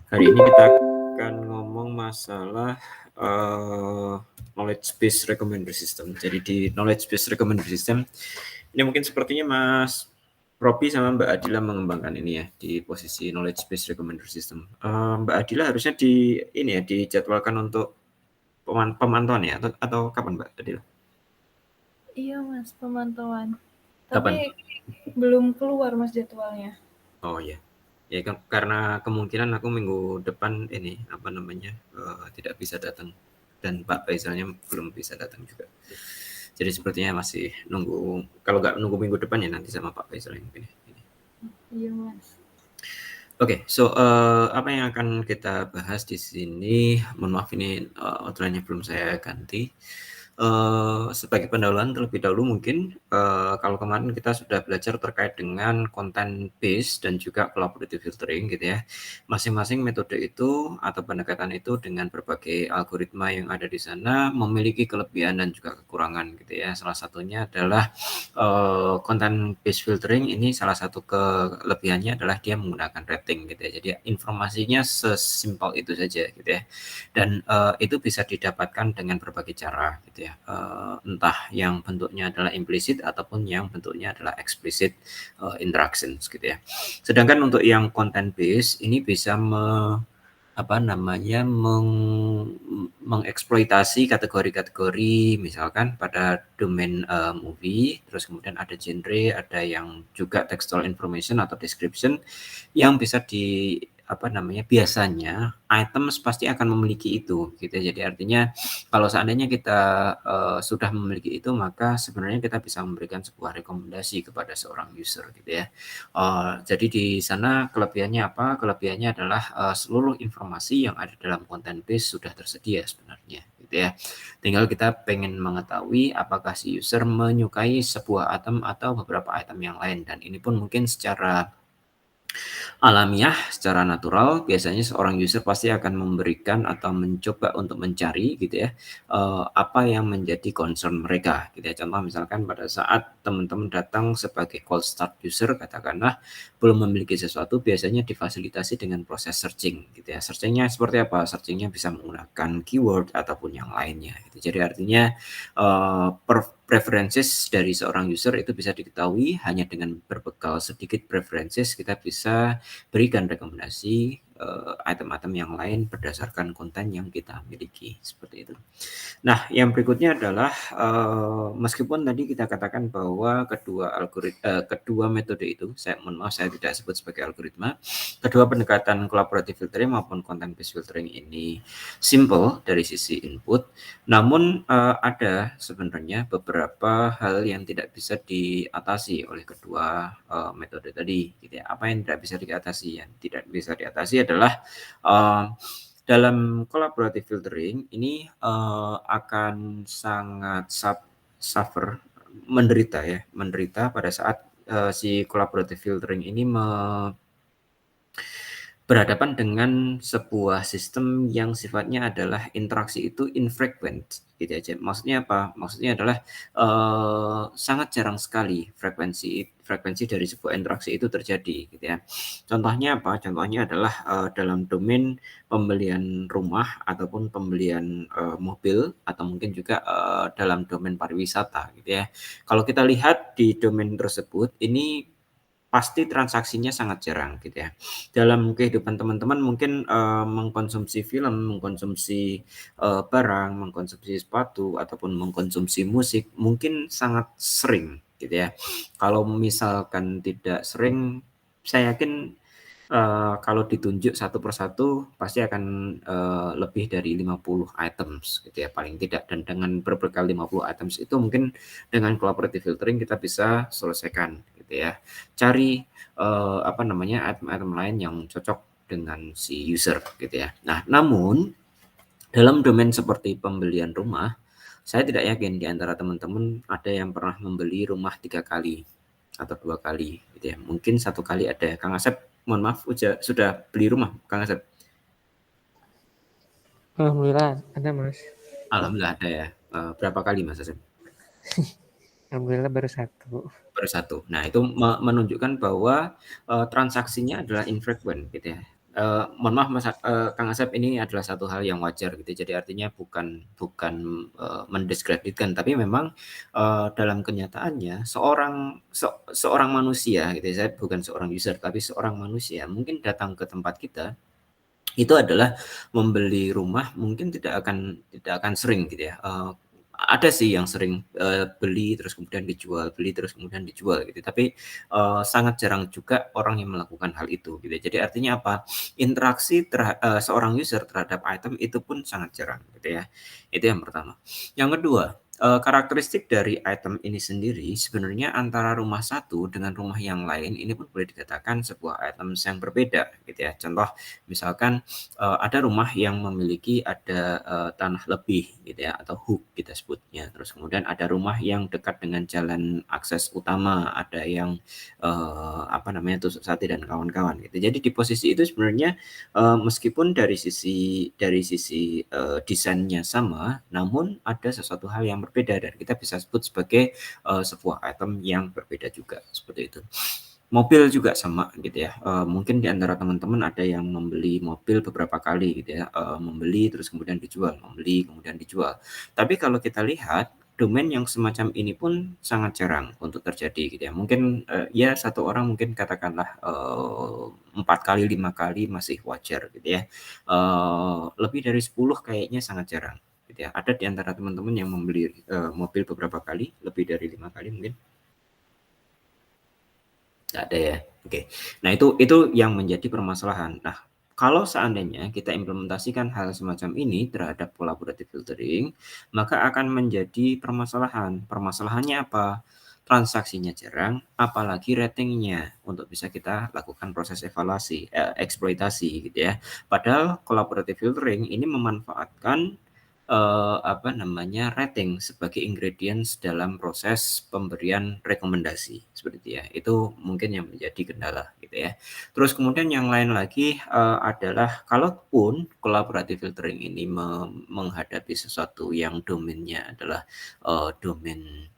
Hari ini kita akan ngomong masalah knowledge based recommender system. Jadi di knowledge based recommender system ini mungkin sepertinya Mas Robi sama Mbak Adila mengembangkan ini ya di posisi knowledge based recommender system. Mbak Adila harusnya dijadwalkan untuk pemantauan ya atau kapan Mbak Adila? Iya Mas, pemantauan. Kapan? Tapi belum keluar Mas jadwalnya. Oh ya. Ya karena kemungkinan aku minggu depan tidak bisa datang dan Pak Faisalnya belum bisa datang juga. Jadi sepertinya masih nunggu, kalau nggak nunggu minggu depan ya nanti sama Pak Faisal yang ini. Iya Mas. Oke, apa yang akan kita bahas di sini? Mohon maaf ini outline-nya belum saya ganti. Sebagai pendahuluan terlebih dahulu mungkin kalau kemarin kita sudah belajar terkait dengan content based dan juga collaborative filtering gitu ya. Masing-masing metode itu atau pendekatan itu dengan berbagai algoritma yang ada di sana memiliki kelebihan dan juga kekurangan gitu ya. Salah satunya adalah content based filtering ini salah satu kelebihannya adalah dia menggunakan rating gitu ya. Jadi informasinya sesimpel itu saja gitu ya. Dan itu bisa didapatkan dengan berbagai cara gitu ya. Entah yang bentuknya adalah implisit ataupun yang bentuknya adalah explicit interactions gitu ya. Sedangkan untuk yang content based ini bisa mengeksploitasi kategori-kategori misalkan pada domain movie, terus kemudian ada genre, ada yang juga textual information atau description yang bisa biasanya items pasti akan memiliki itu gitu ya. Jadi artinya kalau seandainya kita sudah memiliki itu, maka sebenarnya kita bisa memberikan sebuah rekomendasi kepada seorang user gitu ya. Jadi di sana kelebihannya apa? Kelebihannya adalah seluruh informasi yang ada dalam content base sudah tersedia sebenarnya gitu ya. Tinggal kita pengen mengetahui apakah si user menyukai sebuah item atau beberapa item yang lain, dan ini pun mungkin secara alamiah, secara natural biasanya seorang user pasti akan memberikan atau mencoba untuk mencari gitu ya, apa yang menjadi concern mereka gitu ya. Contoh misalkan pada saat teman-teman datang sebagai cold start user katakanlah, belum memiliki sesuatu, biasanya difasilitasi dengan proses searching gitu ya. Searching-nya seperti apa? Searching-nya bisa menggunakan keyword ataupun yang lainnya gitu. Jadi artinya preferences dari seorang user itu bisa diketahui hanya dengan berbekal sedikit preferences kita bisa berikan rekomendasi item-item yang lain berdasarkan konten yang kita miliki seperti itu. Nah, yang berikutnya adalah meskipun tadi kita katakan bahwa kedua metode itu, mohon maaf saya tidak sebut sebagai algoritma, kedua pendekatan collaborative filtering maupun content based filtering ini simple dari sisi input, namun ada sebenarnya beberapa hal yang tidak bisa diatasi oleh kedua metode tadi gitu ya. Apa yang tidak bisa diatasi? Yang tidak bisa diatasi adalah dalam collaborative filtering ini akan sangat suffer, menderita pada saat si collaborative filtering ini berhadapan dengan sebuah sistem yang sifatnya adalah interaksi itu infrequent gitu aja. Maksudnya apa? Maksudnya adalah sangat jarang sekali frekuensi dari sebuah interaksi itu terjadi gitu ya. Contohnya apa? Contohnya adalah dalam domain pembelian rumah ataupun pembelian mobil atau mungkin juga dalam domain pariwisata gitu ya. Kalau kita lihat di domain tersebut ini pasti transaksinya sangat jarang gitu ya. Dalam kehidupan teman-teman mungkin mengkonsumsi film, mengkonsumsi barang, mengkonsumsi sepatu ataupun mengkonsumsi musik mungkin sangat sering gitu ya. Kalau misalkan tidak sering, saya yakin kalau ditunjuk satu persatu pasti akan lebih dari 50 items gitu ya paling tidak, dan dengan berbekal 50 items itu mungkin dengan collaborative filtering kita bisa selesaikan gitu ya. Cari item-item lain yang cocok dengan si user gitu ya. Nah, namun dalam domain seperti pembelian rumah, saya tidak yakin di antara teman-teman ada yang pernah membeli rumah 3 kali atau 2 kali gitu ya. Mungkin 1 kali ada. Kang Asep, mohon maaf sudah beli rumah Kang Asep? Alhamdulillah ada Mas. Alhamdulillah ada ya. Berapa kali Mas Asep? Alhamdulillah baru 1. Baru 1. Nah, itu menunjukkan bahwa transaksinya adalah infrequent gitu ya. Mohon maaf Mas, Kang Asep, ini adalah satu hal yang wajar gitu. Jadi artinya bukan mendiskreditkan, tapi memang dalam kenyataannya seorang manusia gitu ya, saya bukan seorang user, tapi seorang manusia mungkin datang ke tempat kita itu adalah membeli rumah mungkin tidak akan sering gitu ya. Ada sih yang sering beli terus kemudian dijual, beli terus kemudian dijual gitu. Tapi sangat jarang juga orang yang melakukan hal itu gitu. Jadi artinya apa? Interaksi seorang user terhadap item itu pun sangat jarang gitu ya. Itu yang pertama. Yang kedua, karakteristik dari item ini sendiri sebenarnya antara rumah satu dengan rumah yang lain ini pun boleh dikatakan sebuah item yang berbeda gitu ya. Contoh misalkan ada rumah yang memiliki ada tanah lebih gitu ya atau hook kita sebutnya. Terus kemudian ada rumah yang dekat dengan jalan akses utama, ada yang tusuk sate dan kawan-kawan gitu. Jadi di posisi itu sebenarnya meskipun dari sisi desainnya sama, namun ada sesuatu hal yang berbeda dan kita bisa sebut sebagai sebuah item yang berbeda juga seperti itu. Mobil juga sama gitu ya, mungkin di antara teman-teman ada yang membeli mobil beberapa kali gitu ya, membeli terus kemudian dijual, membeli kemudian dijual. Tapi kalau kita lihat domain yang semacam ini pun sangat jarang untuk terjadi gitu ya. Mungkin ya satu orang mungkin katakanlah 4 kali, 5 kali masih wajar gitu ya. Lebih dari 10 kayaknya sangat jarang gitu ya. Ada di antara teman-teman yang membeli mobil beberapa kali, lebih dari 5 kali mungkin? Nggak ada ya? Oke. Nah itu yang menjadi permasalahan. Nah, kalau seandainya kita implementasikan hal semacam ini terhadap collaborative filtering, maka akan menjadi permasalahan. Permasalahannya apa? Transaksinya jarang, apalagi ratingnya untuk bisa kita lakukan proses evaluasi, eksploitasi gitu ya. Padahal collaborative filtering ini memanfaatkan rating sebagai ingredients dalam proses pemberian rekomendasi seperti itu ya. Itu mungkin yang menjadi kendala gitu ya. Terus kemudian yang lain lagi adalah kalaupun collaborative filtering ini menghadapi sesuatu yang domainnya adalah domain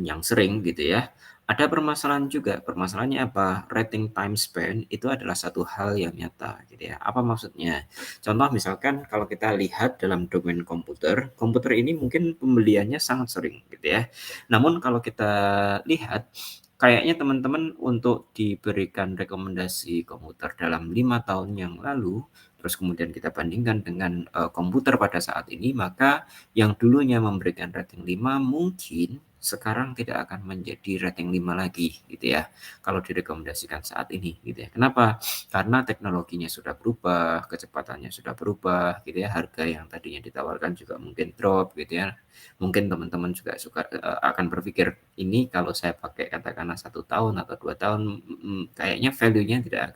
yang sering gitu ya. Ada permasalahan juga. Permasalahannya apa? Rating time span itu adalah satu hal yang nyata gitu ya. Apa maksudnya? Contoh misalkan kalau kita lihat dalam domain komputer, komputer ini mungkin pembeliannya sangat sering gitu ya. Namun kalau kita lihat kayaknya teman-teman untuk diberikan rekomendasi komputer dalam 5 tahun yang lalu, terus kemudian kita bandingkan dengan komputer pada saat ini, maka yang dulunya memberikan rating 5 mungkin sekarang tidak akan menjadi rating 5 lagi gitu ya. Kalau direkomendasikan saat ini gitu ya. Kenapa? Karena teknologinya sudah berubah, kecepatannya sudah berubah gitu ya, harga yang tadinya ditawarkan juga mungkin drop gitu ya. Mungkin teman-teman juga akan berpikir ini kalau saya pakai katakanlah 1 tahun atau 2 tahun kayaknya value-nya tidak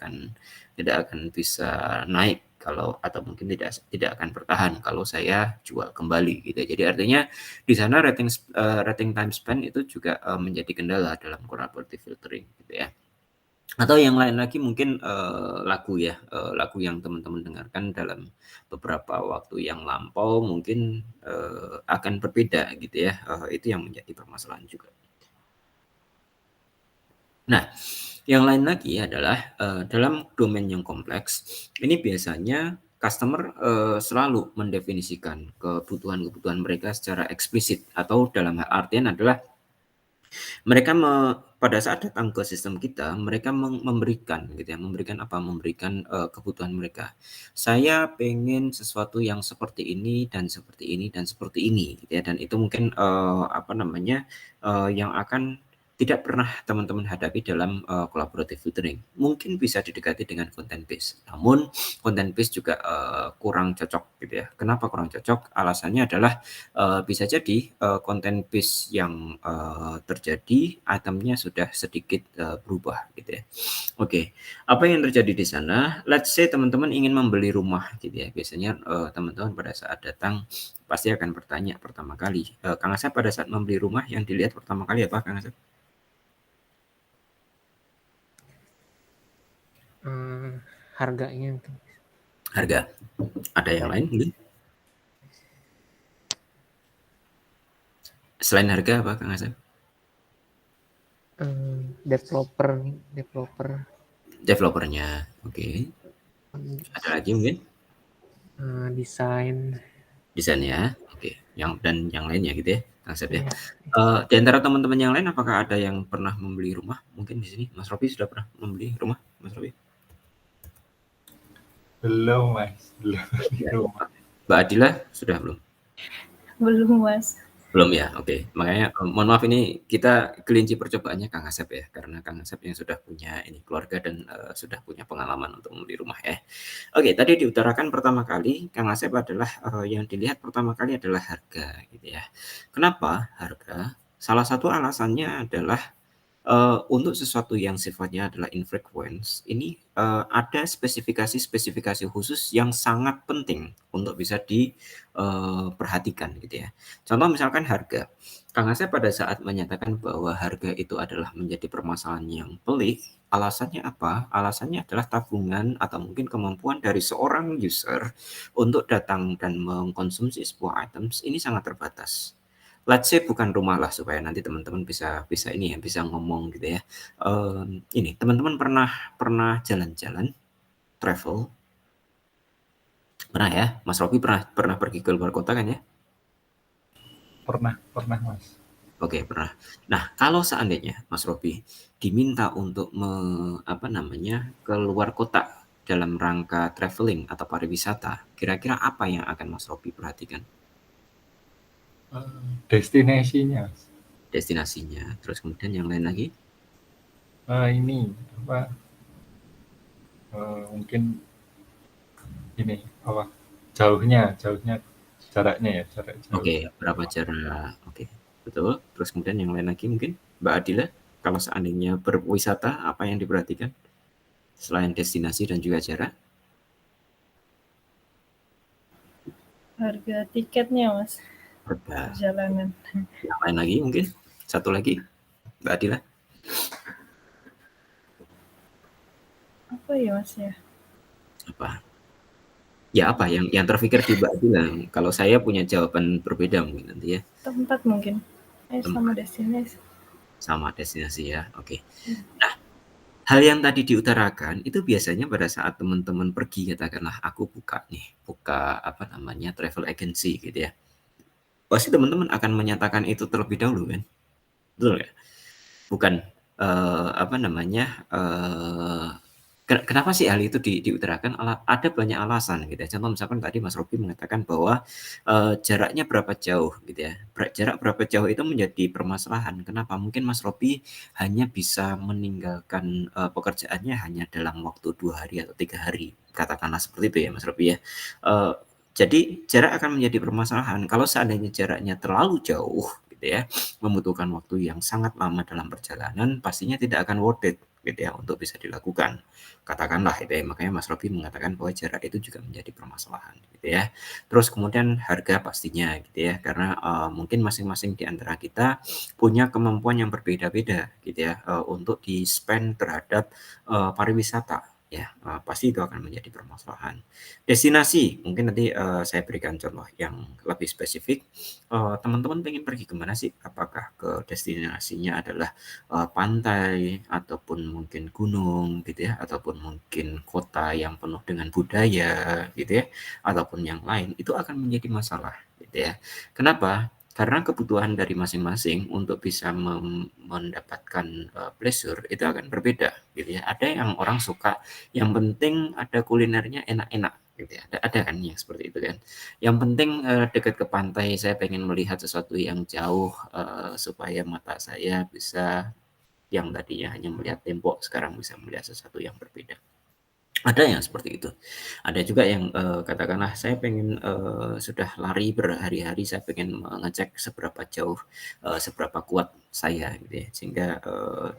akan bisa naik kalau atau mungkin tidak akan bertahan kalau saya jual kembali gitu. Jadi artinya di sana rating time span itu juga menjadi kendala dalam collaborative filtering gitu ya. Atau yang lain lagi mungkin lagu ya, lagu yang teman-teman dengarkan dalam beberapa waktu yang lampau mungkin akan berbeda gitu ya, itu yang menjadi permasalahan juga. Nah, yang lain lagi adalah dalam domain yang kompleks, ini biasanya customer selalu mendefinisikan kebutuhan-kebutuhan mereka secara eksplisit atau dalam artian adalah mereka pada saat datang ke sistem kita, mereka memberikan gitu ya, memberikan apa, memberikan kebutuhan mereka. Saya pengen sesuatu yang seperti ini dan seperti ini dan seperti ini gitu ya, dan itu mungkin yang akan tidak pernah teman-teman hadapi dalam collaborative filtering. Mungkin bisa didekati dengan content based, namun content based juga kurang cocok gitu ya. Kenapa kurang cocok? Alasannya adalah bisa jadi content based yang terjadi itemnya sudah sedikit berubah gitu ya. Oke, apa yang terjadi di sana? Let's say teman-teman ingin membeli rumah gitu ya. Biasanya teman-teman pada saat datang pasti akan bertanya pertama kali. Kang Asep pada saat membeli rumah yang dilihat pertama kali apa, Kang Asep? Harganya. Harga. Ada yang lain mungkin? Selain harga apa, Kang Asep? Developer. Developernya, oke. Ada lagi mungkin? Desain. Desain ya, oke. Dan yang lainnya gitu ya, Kang Asep ya. Iya. Di antara teman-teman yang lain apakah ada yang pernah membeli rumah? Mungkin di sini Mas Robi sudah pernah membeli rumah, Mas Robi? Belum, Mas. Belum beli Ya. rumah. Mbak Adila sudah belum? Belum, Mas. Belum ya, oke. Makanya mohon maaf ini kita kelinci percobaannya Kang Asep ya, karena Kang Asep yang sudah punya ini keluarga dan sudah punya pengalaman untuk membeli rumah ya. Oke, tadi diutarakan pertama kali Kang Asep adalah yang dilihat pertama kali adalah harga gitu ya. Kenapa harga? Salah satu alasannya adalah untuk sesuatu yang sifatnya adalah infrequent, ini ada spesifikasi-spesifikasi khusus yang sangat penting untuk bisa diperhatikan gitu ya. Contoh misalkan harga. Kang Asep pada saat menyatakan bahwa harga itu adalah menjadi permasalahan yang pelik, alasannya apa? Alasannya adalah tabungan atau mungkin kemampuan dari seorang user untuk datang dan mengkonsumsi sebuah items ini sangat terbatas. Let's say bukan rumah lah supaya nanti teman-teman bisa ini ya, bisa ngomong gitu ya. Ini teman-teman pernah jalan-jalan, travel? Pernah ya? Mas Robi pernah pergi ke luar kota kan ya? Pernah, Mas. Oke, pernah. Nah, kalau seandainya Mas Robi diminta untuk ke luar kota dalam rangka traveling atau pariwisata, kira-kira apa yang akan Mas Robi perhatikan? Destinasinya, Mas. Destinasinya, terus kemudian yang lain lagi? Ini apa? Mungkin ini apa? Jauhnya, jaraknya ya, jarak jauh. Oke, berapa jarak? Oke, betul. Terus kemudian yang lain lagi mungkin Mbak Adila, kalau seandainya berwisata apa yang diperhatikan selain destinasi dan juga jarak? Harga tiketnya, Mas. Harga. Perjalanan. Yang lain lagi mungkin? Satu lagi, Mbak Adila. Apa ya, Mas ya? Apa? Ya apa yang terpikir di Mbak Adila? Kalau saya punya jawaban berbeda mungkin nanti ya. Tempat mungkin. Sama destinasi. Sama destinasi ya, oke. Nah, hal yang tadi diutarakan itu biasanya pada saat teman-teman pergi, katakanlah aku buka travel agency gitu ya. Pasti teman-teman akan menyatakan itu terlebih dahulu kan? Betul ya? Bukan, kenapa sih hal itu diutarakan? Ada banyak alasan gitu ya. Contoh misalkan tadi Mas Robi mengatakan bahwa, jaraknya berapa jauh gitu ya. Jarak berapa jauh itu menjadi permasalahan. Kenapa? Mungkin Mas Robi hanya bisa meninggalkan, pekerjaannya hanya dalam waktu 2 hari atau 3 hari, katakanlah seperti itu ya Mas Robi ya. Jadi jarak akan menjadi permasalahan. Kalau seandainya jaraknya terlalu jauh gitu ya, membutuhkan waktu yang sangat lama dalam perjalanan, pastinya tidak akan worth it gitu ya untuk bisa dilakukan. Katakanlah itu ya, makanya Mas Robi mengatakan bahwa jarak itu juga menjadi permasalahan gitu ya. Terus kemudian harga pastinya gitu ya, karena mungkin masing-masing di antara kita punya kemampuan yang berbeda-beda gitu ya, untuk di-spend terhadap pariwisata ya, pasti itu akan menjadi permasalahan. Destinasi, mungkin nanti saya berikan contoh yang lebih spesifik. Teman-teman pengen pergi kemana sih? Apakah ke destinasinya adalah pantai ataupun mungkin gunung gitu ya, ataupun mungkin kota yang penuh dengan budaya gitu ya, ataupun yang lain, itu akan menjadi masalah gitu ya. Kenapa? Karena kebutuhan dari masing-masing untuk bisa mendapatkan pleasure itu akan berbeda gitu ya. Ada yang orang suka yang penting ada kulinernya enak-enak gitu ya. Ada kan yang seperti itu kan. Yang penting dekat ke pantai, saya pengen melihat sesuatu yang jauh supaya mata saya bisa yang tadinya hanya melihat tembok sekarang bisa melihat sesuatu yang berbeda. Ada yang seperti itu. Ada juga yang katakanlah saya pengen sudah lari berhari-hari, saya pengen mengecek seberapa jauh, seberapa kuat saya gitu ya. Sehingga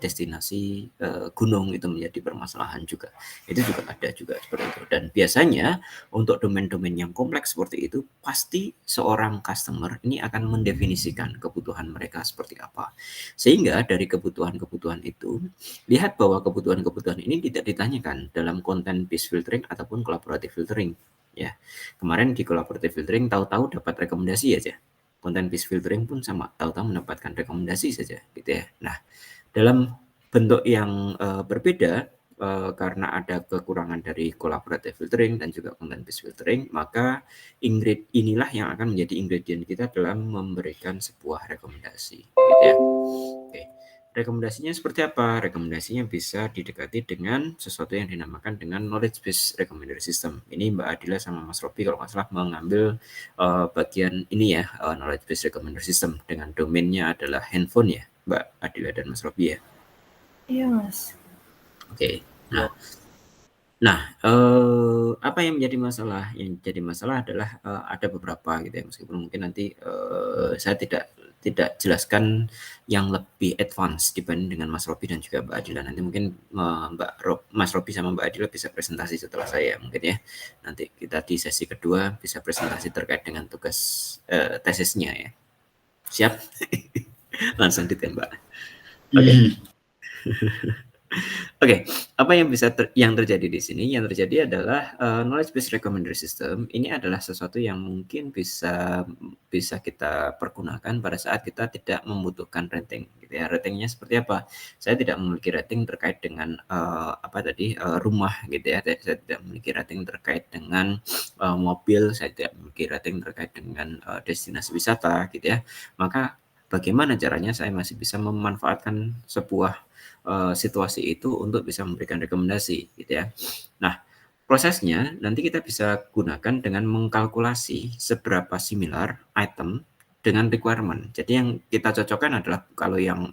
destinasi gunung itu menjadi permasalahan juga. Itu juga ada juga seperti itu. Dan biasanya untuk domain-domain yang kompleks seperti itu, pasti seorang customer ini akan mendefinisikan kebutuhan mereka seperti apa. Sehingga dari kebutuhan-kebutuhan itu, lihat bahwa kebutuhan-kebutuhan ini tidak ditanyakan dalam konten based filtering ataupun collaborative filtering ya. Kemarin di collaborative filtering tahu-tahu dapat rekomendasi aja. Konten based filtering pun sama, tahu-tahu mendapatkan rekomendasi saja gitu ya. Nah, dalam bentuk yang berbeda karena ada kekurangan dari collaborative filtering dan juga content based filtering, maka inilah yang akan menjadi ingredient kita dalam memberikan sebuah rekomendasi, gitu ya. Oke. Rekomendasinya seperti apa? Rekomendasinya bisa didekati dengan sesuatu yang dinamakan dengan knowledge based recommendation system. Ini Mbak Adila sama Mas Robi kalau nggak salah mengambil bagian ini ya, knowledge based recommendation system dengan domainnya adalah handphone ya, Mbak Adila dan Mas Robi ya. Iya, Mas. Oke. Nah, apa yang menjadi masalah? Yang jadi masalah adalah ada beberapa gitu ya, meskipun mungkin nanti saya tidak jelaskan yang lebih advance dibanding dengan Mas Robi dan juga Mbak Adila. Nanti mungkin Mas Robi sama Mbak Adila bisa presentasi setelah saya mungkin ya. Nanti kita di sesi kedua bisa presentasi terkait dengan tugas tesisnya ya. Siap? Langsung ditembak. Oke. Oke, apa yang yang terjadi di sini? Yang terjadi adalah knowledge based recommendation system ini adalah sesuatu yang mungkin bisa kita pergunakan pada saat kita tidak membutuhkan rating, gitu ya. Ratingnya seperti apa? Saya tidak memiliki rating terkait dengan rumah, gitu ya. Saya tidak memiliki rating terkait dengan mobil, saya tidak memiliki rating terkait dengan destinasi wisata, gitu ya. Maka bagaimana caranya saya masih bisa memanfaatkan sebuah situasi itu untuk bisa memberikan rekomendasi, gitu ya. Nah, prosesnya nanti kita bisa gunakan dengan mengkalkulasi seberapa similar item dengan requirement. Jadi yang kita cocokkan adalah kalau yang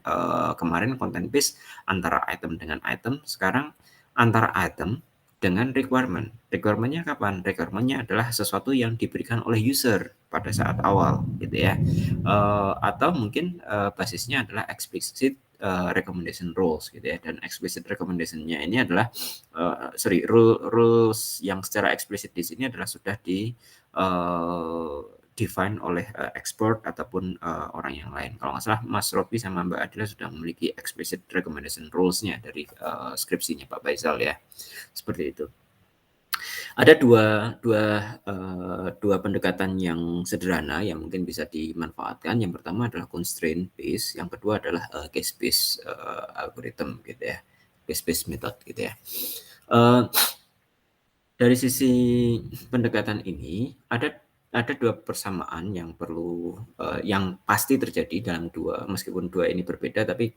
kemarin content based antara item dengan item, sekarang antara item dengan requirement. Requirement-nya kapan? Requirement-nya adalah sesuatu yang diberikan oleh user pada saat awal, gitu ya. Atau mungkin basisnya adalah explicit recommendation rules, gitu ya. Dan explicit recommendation-nya ini adalah rules yang secara eksplisit di sini adalah sudah define oleh expert ataupun orang yang lain. Kalau nggak salah Mas Robi sama Mbak Adila sudah memiliki explicit recommendation rules-nya dari skripsinya Pak Faisal ya. Seperti itu. Ada dua pendekatan yang sederhana yang mungkin bisa dimanfaatkan. Yang pertama adalah constraint based, yang kedua adalah case based algorithm, gitu ya, case based method, gitu ya. Dari sisi pendekatan ini ada dua persamaan yang perlu yang pasti terjadi dalam meskipun dua ini berbeda, tapi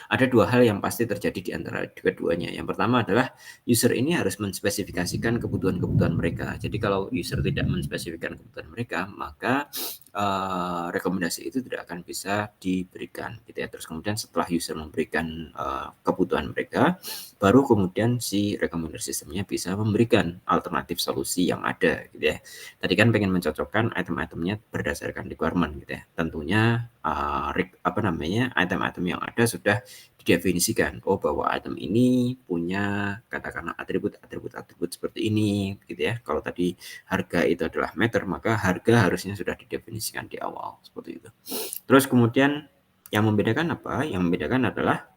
ada dua hal yang pasti terjadi di antara keduanya. Yang pertama adalah user ini harus menspesifikasikan kebutuhan-kebutuhan mereka. Jadi kalau user tidak menspesifikasikan kebutuhan mereka, maka rekomendasi itu tidak akan bisa diberikan, gitu ya. Terus kemudian setelah user memberikan kebutuhan mereka, baru kemudian si recommender sistemnya bisa memberikan alternatif solusi yang ada, gitu ya. Tadi kan pengen mencocokkan item-itemnya berdasarkan requirement, gitu ya. Tentunya item-item yang ada sudah didefinisikan. Oh, bahwa item ini punya katakanlah atribut seperti ini, gitu ya. Kalau tadi harga itu adalah meter, maka harga harusnya sudah didefinisikan di awal, seperti itu. Terus kemudian yang membedakan apa? Yang membedakan adalah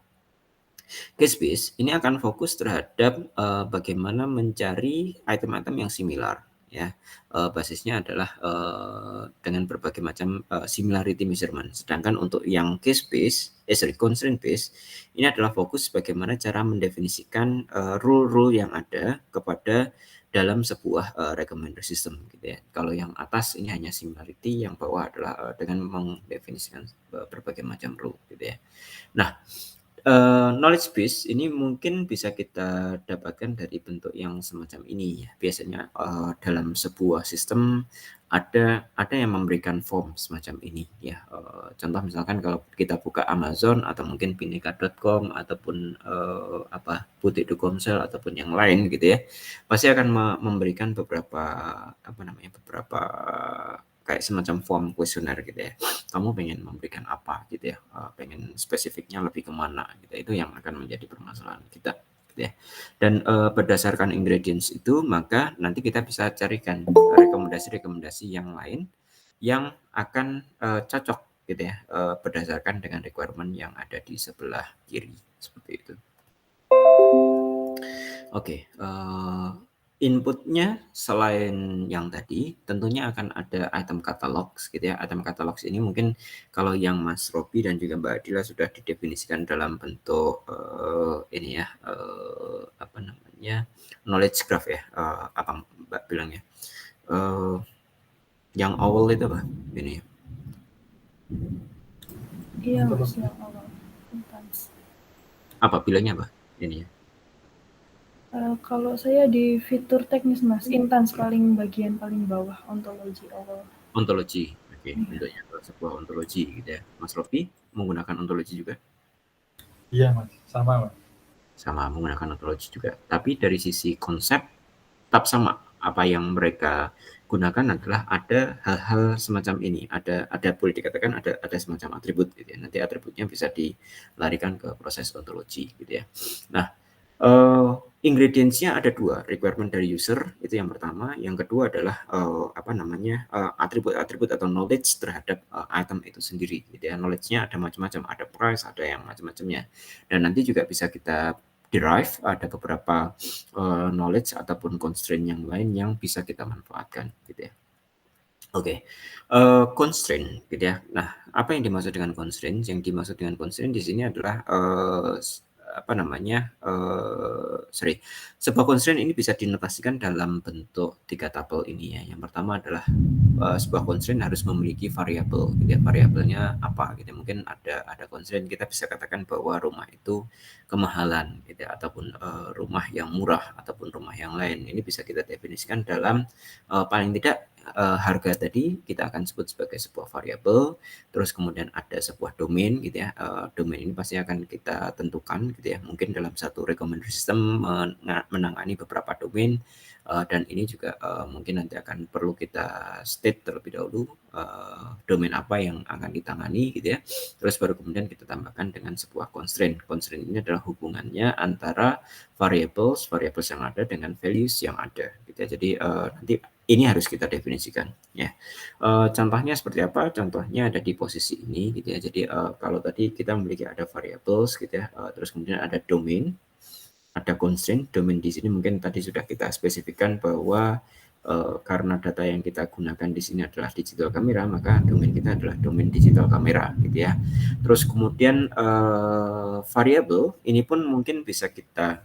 case based ini akan fokus terhadap bagaimana mencari item-item yang similar, ya. Basisnya adalah dengan berbagai macam similarity measurement. Sedangkan untuk yang constraint based ini adalah fokus bagaimana cara mendefinisikan rule-rule yang ada kepada dalam sebuah recommender system, gitu ya. Kalau yang atas ini hanya similarity, yang bawah adalah dengan mendefinisikan berbagai macam rule, gitu ya. Nah, knowledge base ini mungkin bisa kita dapatkan dari bentuk yang semacam ini ya. Biasanya dalam sebuah sistem ada yang memberikan form semacam ini ya. Contoh misalkan kalau kita buka Amazon atau mungkin bineka.com ataupun butik.comsel ataupun yang lain, gitu ya, pasti akan memberikan beberapa kayak semacam form kuesioner, gitu ya. Kamu pengen memberikan apa, gitu ya, pengen spesifiknya lebih kemana, gitu. Itu yang akan menjadi permasalahan kita, gitu ya. Dan berdasarkan ingredients itu, maka nanti kita bisa carikan rekomendasi yang lain yang akan cocok, gitu ya, berdasarkan dengan requirement yang ada di sebelah kiri, seperti itu. Oke, Inputnya selain yang tadi, tentunya akan ada item catalogs gitu ya. Item catalogs ini mungkin kalau yang Mas Robi dan juga Mbak Adila sudah didefinisikan dalam bentuk ini ya, apa namanya, knowledge graph ya, apa Mbak bilang ya, yang awal itu apa ini? Iya Mas, yang awal intens. Apa bilangnya apa ini ya? Kalau saya di fitur teknis Mas, intens bagian paling bawah, ontologi awal. Ontologi, oke, Iya. bentuknya sebuah ontologi gitu ya. Mas Robi menggunakan ontologi juga? Iya Mas, sama Mas. Sama, menggunakan ontologi juga. Tapi dari sisi konsep tetap sama. Apa yang mereka gunakan adalah ada hal-hal semacam ini. Ada boleh dikatakan ada semacam atribut gitu ya. Nanti atributnya bisa dilarikan ke proses ontologi gitu ya. Nah, ingredients-nya ada 2, requirement dari user itu yang pertama, yang kedua adalah apa namanya, atribut-atribut atau knowledge terhadap item itu sendiri gitu ya. Knowledge-nya ada macam-macam, ada price, ada yang macam-macamnya. Dan nanti juga bisa kita derive, ada beberapa knowledge ataupun constraint yang lain yang bisa kita manfaatkan gitu ya. Oke, constraint gitu ya. Nah, apa yang dimaksud dengan constraint? Yang dimaksud dengan constraint di sini adalah apa namanya, sebuah constraint ini bisa dinotasikan dalam bentuk 3 tuple ini ya. Yang pertama adalah sebuah constraint harus memiliki variabel gitu ya. Variabelnya apa gitu ya. Mungkin ada constraint kita bisa katakan bahwa rumah itu kemahalan gitu ya, ataupun rumah yang murah ataupun rumah yang lain. Ini bisa kita definisikan dalam paling tidak harga tadi kita akan sebut sebagai sebuah variabel, terus kemudian ada sebuah domain gitu ya. Domain ini pasti akan kita tentukan gitu ya. Mungkin dalam satu recommender system menangani beberapa domain, dan ini juga mungkin nanti akan perlu kita state terlebih dahulu domain apa yang akan ditangani gitu ya. Terus baru kemudian kita tambahkan dengan sebuah constraint. Constraint ini adalah hubungannya antara variables yang ada dengan values yang ada gitu ya. Jadi nanti ini harus kita definisikan ya. Contohnya seperti apa? Contohnya ada di posisi ini gitu ya. Jadi kalau tadi kita memiliki ada variables gitu ya, terus kemudian ada domain, ada constraint. Domain di sini mungkin tadi sudah kita spesifikkan bahwa karena data yang kita gunakan di sini adalah digital kamera, maka domain kita adalah domain digital kamera gitu ya. Terus kemudian variabel ini pun mungkin bisa kita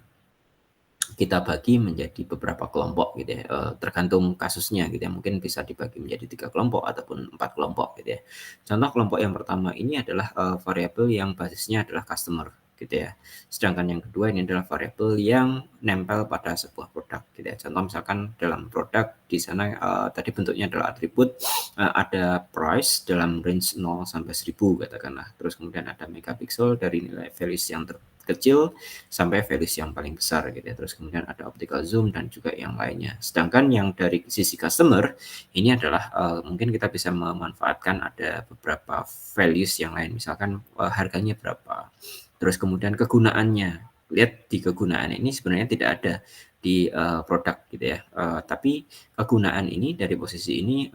bagi menjadi beberapa kelompok gitu ya, tergantung kasusnya gitu ya. Mungkin bisa dibagi menjadi 3 kelompok ataupun 4 kelompok gitu ya. Contoh kelompok yang pertama ini adalah variabel yang basisnya adalah customer gitu ya. Sedangkan yang kedua ini adalah variabel yang nempel pada sebuah produk gitu ya. Contoh misalkan dalam produk di sana tadi bentuknya adalah atribut, ada price dalam range 0 sampai 1000 katakanlah. Terus kemudian ada megapiksel dari nilai values yang terkecil sampai values yang paling besar gitu ya. Terus kemudian ada optical zoom dan juga yang lainnya. Sedangkan yang dari sisi customer ini adalah mungkin kita bisa memanfaatkan ada beberapa values yang lain, misalkan harganya berapa. Terus kemudian kegunaannya. Lihat di kegunaan ini sebenarnya tidak ada di produk gitu ya. Tapi kegunaan ini dari posisi ini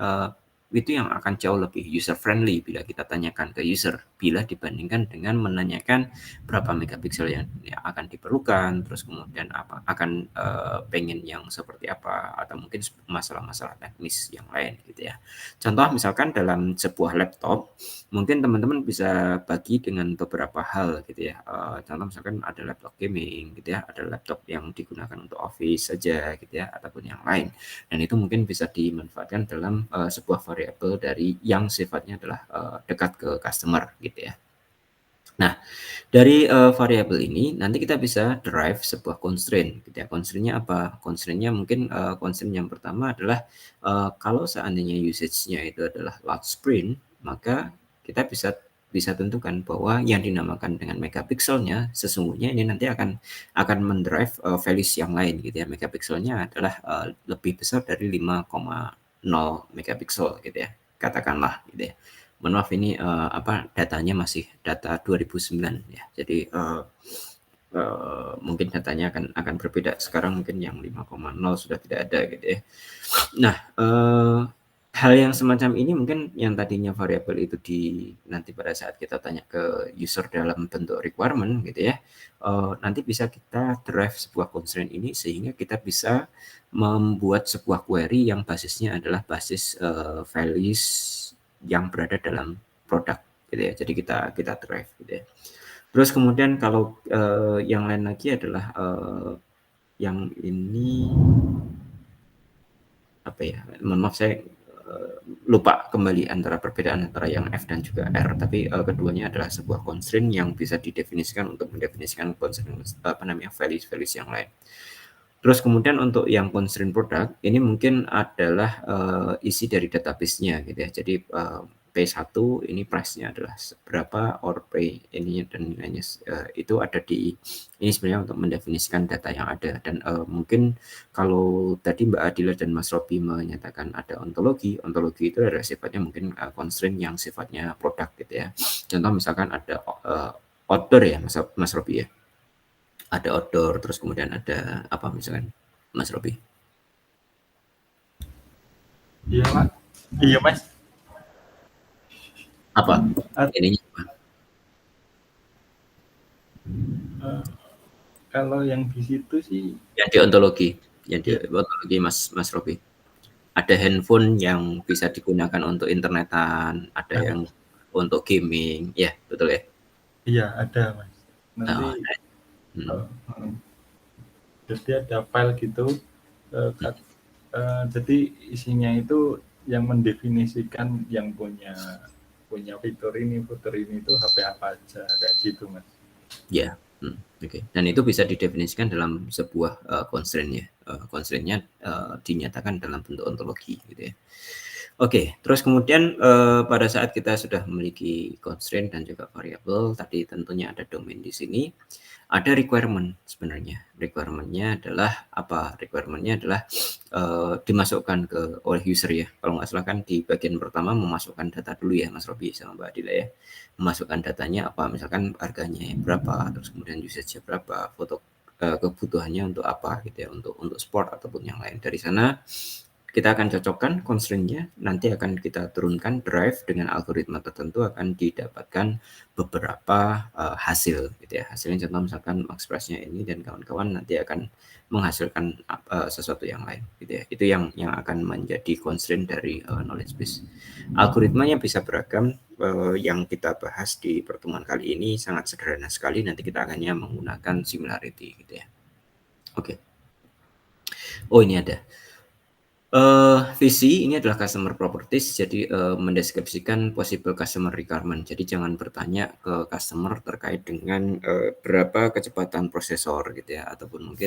itu yang akan jauh lebih user friendly bila kita tanyakan ke user, bila dibandingkan dengan menanyakan berapa megapiksel yang akan diperlukan, terus kemudian apa akan pengen yang seperti apa, atau mungkin masalah-masalah teknis yang lain gitu ya. Contoh misalkan dalam sebuah laptop, mungkin teman-teman bisa bagi dengan beberapa hal gitu ya. Contoh misalkan ada laptop gaming gitu ya, ada laptop yang digunakan untuk office saja gitu ya, ataupun yang lain. Dan itu mungkin bisa dimanfaatkan dalam sebuah variabel dari yang sifatnya adalah dekat ke customer gitu ya. Nah, dari variabel ini nanti kita bisa derive sebuah constraint gitu ya. Constraint-nya apa? Constraint-nya mungkin constraint yang pertama adalah kalau seandainya usage-nya itu adalah large print, maka kita bisa tentukan bahwa yang dinamakan dengan megapikselnya sesungguhnya ini nanti akan mendrive values yang lain gitu ya. Megapikselnya adalah lebih besar dari 5,0 megapiksel gitu ya. Katakanlah gitu ya. Mohon maaf ini datanya masih data 2009 ya. Jadi mungkin datanya akan berbeda. Sekarang mungkin yang 5,0 sudah tidak ada gitu ya. Nah, hal yang semacam ini mungkin yang tadinya variabel itu nanti pada saat kita tanya ke user dalam bentuk requirement gitu ya, nanti bisa kita drive sebuah constraint ini sehingga kita bisa membuat sebuah query yang basisnya adalah basis values yang berada dalam produk gitu ya. Jadi kita drive gitu ya. Terus kemudian kalau yang lain lagi adalah yang ini apa ya? Mohon maaf saya lupa kembali antara perbedaan antara yang F dan juga R, tapi keduanya adalah sebuah constraint yang bisa didefinisikan untuk mendefinisikan constraint values yang lain. Terus kemudian untuk yang constraint product ini mungkin adalah isi dari database-nya gitu ya. Jadi P1 ini price-nya adalah berapa, or pay ini dan nilainya itu ada di ini sebenarnya untuk mendefinisikan data yang ada. Dan mungkin kalau tadi Mbak Adila dan Mas Robi menyatakan ada ontologi itu adalah sifatnya mungkin constraint yang sifatnya produk gitu ya. Contoh misalkan ada outdoor ya Mas Robi ya. Ada outdoor, terus kemudian ada apa misalkan Mas Robi? Iya, Mas. Iya, Mas. Apa? Ininya apa? Kalau yang di situ sih Yang di ontologi, ontologi Mas Robi. Ada handphone yang bisa digunakan untuk internetan, ada yang untuk gaming, ya betul ya? Iya ada Mas. Nanti jadi ada file gitu, jadi isinya itu yang mendefinisikan yang punya fitur ini itu HP apa aja kayak gitu Mas. Ya, oke. Dan itu bisa didefinisikan dalam sebuah constraint ya. Constraint-nya dinyatakan dalam bentuk ontologi gitu ya. Oke, terus kemudian pada saat kita sudah memiliki constraint dan juga variabel, tadi tentunya ada domain di sini. Ada requirement sebenarnya. Requirement-nya adalah apa? Requirement-nya adalah dimasukkan oleh user ya. Kalau nggak salah kan di bagian pertama memasukkan data dulu ya Mas Robi sama Mbak Adila ya. Memasukkan datanya apa? Misalkan harganya berapa, terus kemudian usage-nya berapa, foto kebutuhannya untuk apa gitu ya, untuk sport ataupun yang lain. Dari sana kita akan cocokkan constraint-nya, nanti akan kita turunkan drive dengan algoritma tertentu akan didapatkan beberapa hasil gitu ya. Hasilnya contoh misalkan max price-nya ini dan kawan-kawan nanti akan menghasilkan sesuatu yang lain gitu ya. Itu yang akan menjadi constraint dari knowledge base. Algoritmanya bisa beragam, yang kita bahas di pertemuan kali ini sangat sederhana sekali, nanti kita hanya menggunakan similarity gitu ya. Oke. Oh ini ada. Visi ini adalah customer properties, jadi mendeskripsikan possible customer requirement. Jadi jangan bertanya ke customer terkait dengan berapa kecepatan prosesor gitu ya, ataupun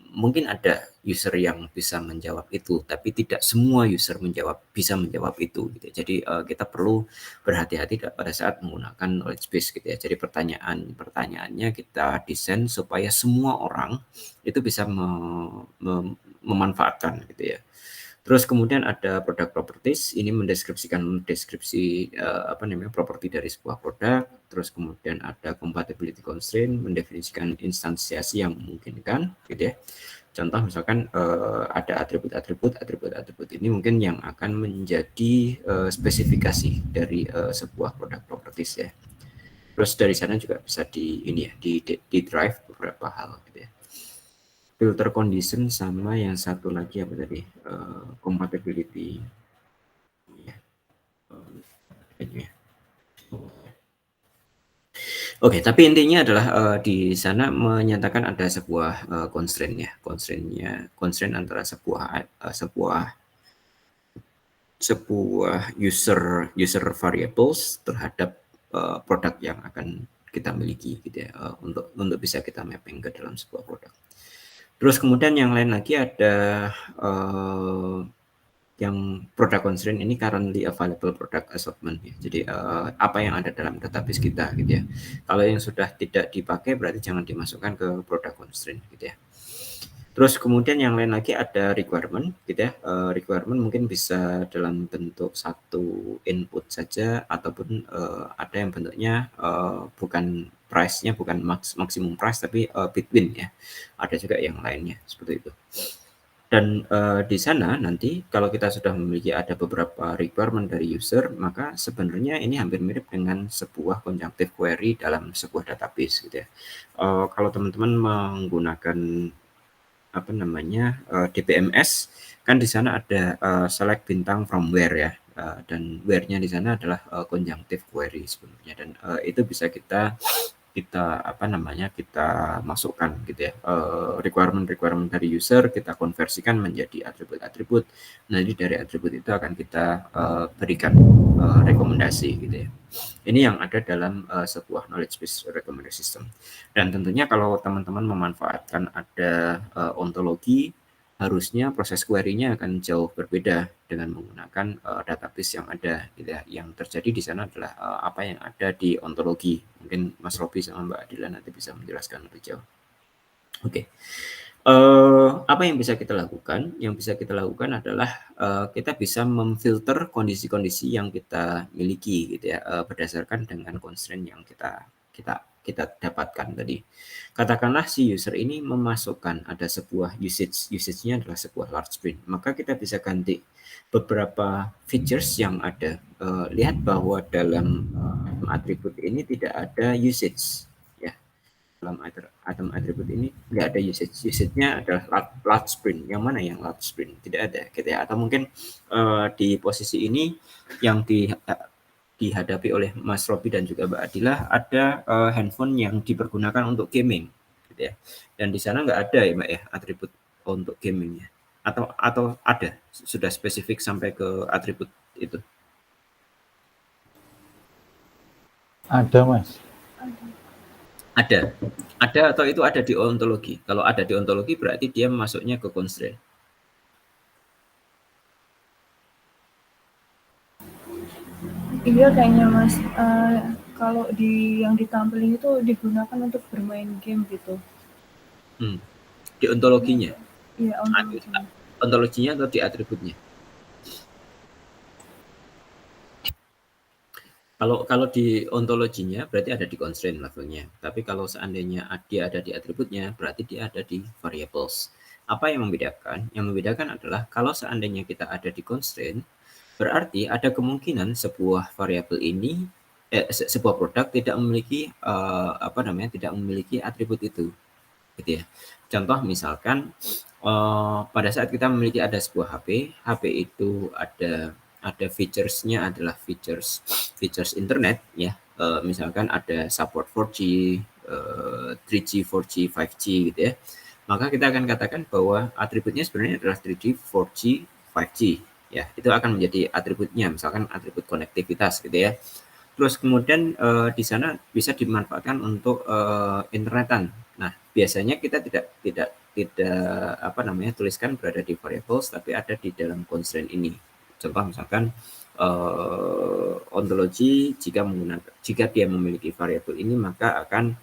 mungkin ada user yang bisa menjawab itu, tapi tidak semua user bisa menjawab itu gitu ya. Jadi kita perlu berhati-hati pada saat menggunakan knowledge base gitu ya. Jadi pertanyaannya kita desain supaya semua orang itu bisa memanfaatkan gitu ya. Terus kemudian ada product properties, ini mendeskripsikan properti dari sebuah produk. Terus kemudian ada compatibility constraint, mendefinisikan instansiasi yang memungkinkan gitu ya. Contoh misalkan ada atribut ini mungkin yang akan menjadi spesifikasi dari sebuah product properties ya. Terus dari sana juga bisa di drive beberapa hal gitu ya. Filter condition sama yang satu lagi apa tadi, compatibility ya. Oke, tapi intinya adalah di sana menyatakan ada sebuah constraint ya. Constraint antara sebuah user variables terhadap produk yang akan kita miliki gitu ya, untuk bisa kita mapping ke dalam sebuah produk. Terus kemudian yang lain lagi ada yang product constraint ini currently available product assortment ya. Jadi apa yang ada dalam database kita gitu ya. Kalau yang sudah tidak dipakai berarti jangan dimasukkan ke product constraint gitu ya. Terus kemudian yang lain lagi ada requirement gitu ya. Requirement mungkin bisa dalam bentuk satu input saja ataupun ada yang bentuknya bukan price-nya bukan maksimum price tapi between ya. Ada juga yang lainnya seperti itu. Dan di sana nanti kalau kita sudah memiliki ada beberapa requirement dari user, maka sebenarnya ini hampir mirip dengan sebuah conjunctive query dalam sebuah database gitu ya. Kalau teman-teman menggunakan apa namanya DBMS, kan di sana ada select bintang from where ya, dan where-nya di sana adalah conjunctive query sebenarnya, dan itu bisa kita apa namanya kita masukkan gitu ya, requirement dari user kita konversikan menjadi atribut-atribut. Nanti dari atribut itu akan kita berikan rekomendasi gitu ya. Ini yang ada dalam sebuah knowledge based recommendation system. Dan tentunya kalau teman-teman memanfaatkan ada ontologi, harusnya proses query-nya akan jauh berbeda dengan menggunakan database yang ada gitu ya. Yang terjadi di sana adalah apa yang ada di ontologi. Mungkin Mas Robi sama Mbak Adila nanti bisa menjelaskan lebih jauh. Oke. Apa yang bisa kita lakukan? Yang bisa kita lakukan adalah kita bisa memfilter kondisi-kondisi yang kita miliki gitu ya, berdasarkan dengan constraint yang kita dapatkan tadi. Katakanlah si user ini memasukkan ada sebuah usage-nya adalah sebuah large print, maka kita bisa ganti beberapa features yang ada. Lihat bahwa dalam atribut ini tidak ada usage ya. Dalam item atribut ini nggak ada usage-nya adalah large print. Yang mana yang large print? Tidak ada gitu ya. Atau mungkin di posisi ini yang dihadapi oleh Mas Robi dan juga Mbak Adila ada handphone yang dipergunakan untuk gaming gitu ya. Dan di sana nggak ada ya Mbak ya atribut untuk gamingnya, atau ada sudah spesifik sampai ke atribut itu? Ada Mas. Ada atau itu ada di ontologi? Kalau ada di ontologi berarti dia masuknya ke constraint. Iya kayaknya Mas, kalau yang ditampilin itu digunakan untuk bermain game gitu. Di ontologinya? Iya, ontologinya. Ontologinya atau di atributnya? Kalau di ontologinya berarti ada di constraint levelnya. Tapi kalau seandainya dia ada di atributnya, berarti dia ada di variables. Apa yang membedakan? Yang membedakan adalah kalau seandainya kita ada di constraint, berarti ada kemungkinan sebuah variabel ini, sebuah produk tidak memiliki tidak memiliki atribut itu, gitu ya. Contoh misalkan pada saat kita memiliki ada sebuah HP itu ada features-nya adalah features internet ya. Misalkan ada support 4G, 3G, 4G, 5G gitu ya. Maka kita akan katakan bahwa atributnya sebenarnya adalah 3G, 4G, 5G ya. Itu akan menjadi atributnya, misalkan atribut konektivitas gitu ya. Terus kemudian di sana bisa dimanfaatkan untuk internetan. Nah, biasanya kita tidak tuliskan berada di variables, tapi ada di dalam constraint ini. Contoh misalkan ontologi jika dia memiliki variabel ini maka akan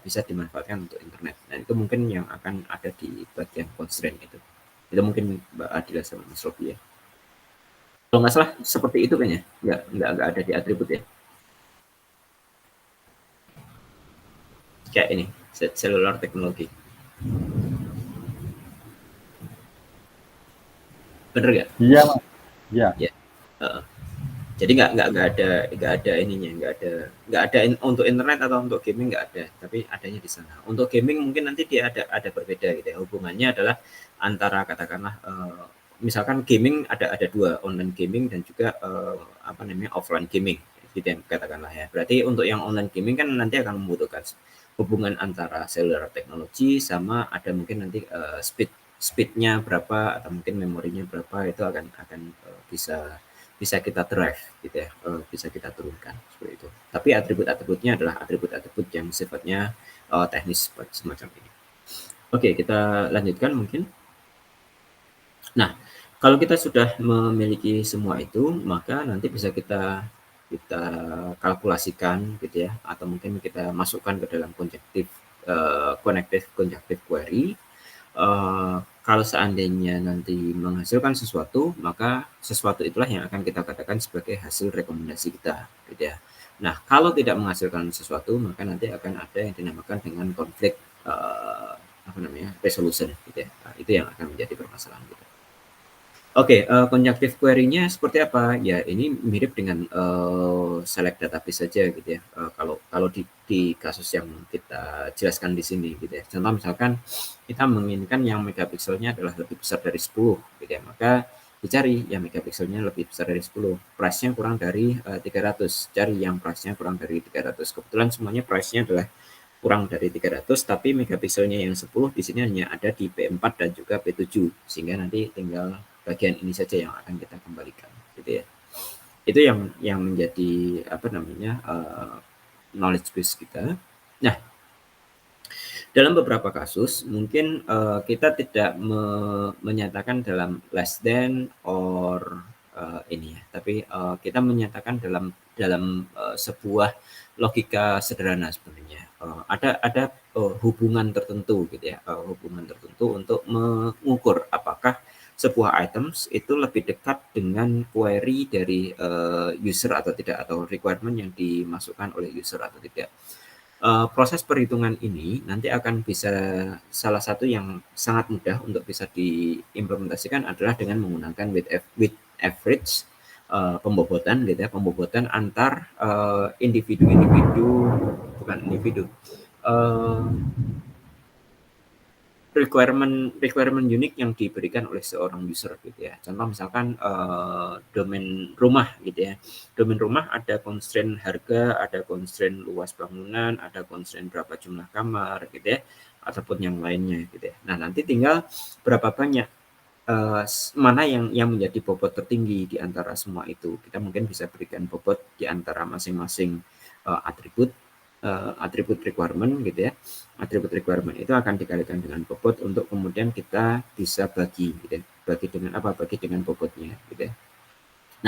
bisa dimanfaatkan untuk internet. Nah, itu mungkin yang akan ada di bagian constraint itu. Itu mungkin Mbak Adila sama Mas Robi ya. Kalau nggak salah seperti itu kayaknya, nggak ada di atribut ya. Kayak ini, cellular teknologi. Bener nggak? Iya Mas. Iya. Ya. Jadi nggak ada ininya, nggak ada untuk internet atau untuk gaming nggak ada, tapi adanya di sana. Untuk gaming mungkin nanti dia ada berbeda gitu ya. Hubungannya adalah antara katakanlah misalkan gaming ada dua, online gaming dan juga offline gaming gitu ya, katakanlah ya. Berarti untuk yang online gaming kan nanti akan membutuhkan hubungan antara cellular teknologi sama ada mungkin nanti speednya berapa atau mungkin memorinya berapa, itu akan bisa kita drive gitu ya, bisa kita turunkan seperti itu. Tapi atribut-atributnya adalah atribut-atribut yang sifatnya teknis semacam ini. Oke, kita lanjutkan mungkin. Nah, kalau kita sudah memiliki semua itu, maka nanti bisa kita kalkulasikan gitu ya, atau mungkin kita masukkan ke dalam connective conjunctive query. Kalau seandainya nanti menghasilkan sesuatu, maka sesuatu itulah yang akan kita katakan sebagai hasil rekomendasi kita gitu ya. Nah, kalau tidak menghasilkan sesuatu, maka nanti akan ada yang dinamakan dengan konflik resolution gitu ya. Nah, itu yang akan menjadi permasalahan gitu. Oke, conjunctive query-nya seperti apa? Ya ini mirip dengan select database saja gitu ya. Kalau di kasus yang kita jelaskan di sini gitu ya. Contoh misalkan kita menginginkan yang megapikselnya adalah lebih besar dari 10 gitu ya. Maka dicari yang megapikselnya lebih besar dari 10. Price-nya kurang dari 300. Cari yang price-nya kurang dari 300. Kebetulan semuanya price-nya adalah kurang dari 300, tapi megapikselnya yang 10 di sini hanya ada di P4 dan juga P7, sehingga nanti tinggal bagian ini saja yang akan kita kembalikan gitu ya. Itu yang menjadi knowledge base kita. Nah, dalam beberapa kasus mungkin kita tidak menyatakan dalam less than or ini ya, tapi kita menyatakan dalam sebuah logika sederhana sebenarnya. Ada hubungan tertentu gitu ya, hubungan tertentu untuk mengukur apakah sebuah items itu lebih dekat dengan query dari user atau tidak, atau requirement yang dimasukkan oleh user atau tidak. Proses perhitungan ini nanti akan bisa, salah satu yang sangat mudah untuk bisa diimplementasikan adalah dengan menggunakan weight average, pembobotan gitu ya, pembobotan antar requirement unik yang diberikan oleh seorang user gitu ya. Contoh misalkan domain rumah gitu ya. Domain rumah ada constraint harga, ada constraint luas bangunan, ada constraint berapa jumlah kamar gitu ya, ataupun yang lainnya gitu ya. Nah, nanti tinggal berapa banyak mana yang menjadi bobot tertinggi di antara semua itu. Kita mungkin bisa berikan bobot di antara masing-masing atribut requirement gitu ya. Atribut requirement itu akan dikalikan dengan bobot untuk kemudian kita bisa bagi gitu ya. Bagi dengan apa? Bagi dengan bobotnya gitu ya.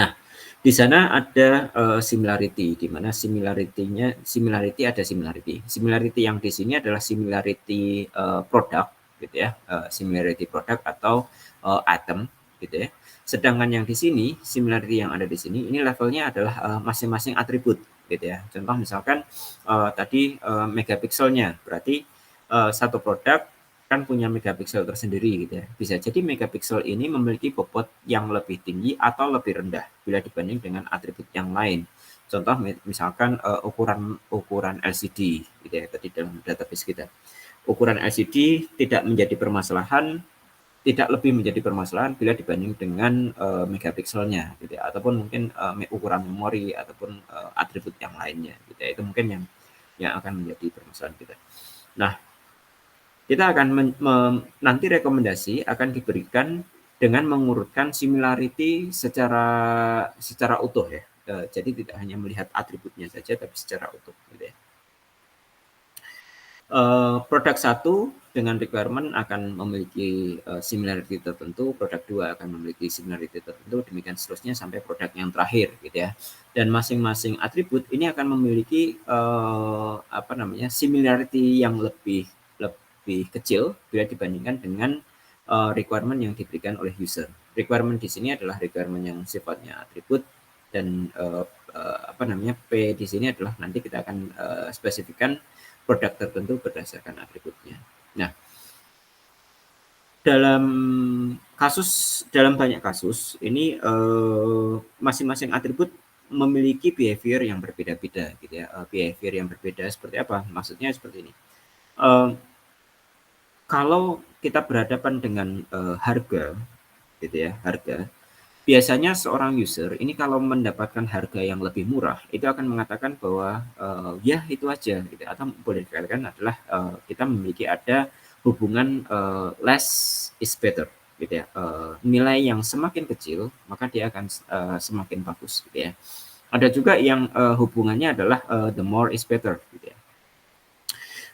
Nah, di sana ada similarity, di mana similarity ada similarity. Similarity yang di sini adalah similarity product gitu ya. Similarity product atau item gitu ya. Sedangkan yang di sini, similarity yang ada di sini, ini levelnya adalah masing-masing atribut gitu ya. Contoh misalkan tadi megapikselnya, berarti satu produk kan punya megapiksel tersendiri gitu ya. Bisa jadi megapiksel ini memiliki bobot yang lebih tinggi atau lebih rendah bila dibanding dengan atribut yang lain. Contoh misalkan ukuran LCD gitu ya, tadi dalam database kita. Ukuran LCD tidak menjadi permasalahan, tidak lebih menjadi permasalahan bila dibanding dengan megapikselnya gitu ya, ataupun mungkin ukuran memori ataupun atribut yang lainnya gitu ya. Itu mungkin yang akan menjadi permasalahan kita. Nah, kita akan nanti rekomendasi akan diberikan dengan mengurutkan similarity secara utuh ya. Jadi tidak hanya melihat atributnya saja, tapi secara utuh gitu ya. Produk 1 dengan requirement akan memiliki similarity tertentu, produk 2 akan memiliki similarity tertentu, demikian seterusnya sampai produk yang terakhir gitu ya. Dan masing-masing atribut ini akan memiliki similarity yang lebih kecil bila dibandingkan dengan requirement yang diberikan oleh user. Requirement di sini adalah requirement yang sifatnya atribut, dan P di sini adalah nanti kita akan spesifikkan produk tertentu berdasarkan atributnya. Nah, dalam banyak kasus ini masing-masing atribut memiliki behavior yang berbeda-beda gitu ya. Behavior yang berbeda seperti apa? Maksudnya seperti ini. Kalau kita berhadapan dengan harga gitu ya, harga, biasanya seorang user ini kalau mendapatkan harga yang lebih murah itu akan mengatakan bahwa ya itu aja gitu, atau boleh dikatakan adalah kita memiliki ada hubungan less is better gitu ya. Nilai yang semakin kecil maka dia akan semakin bagus gitu ya. Ada juga yang hubungannya adalah the more is better gitu ya.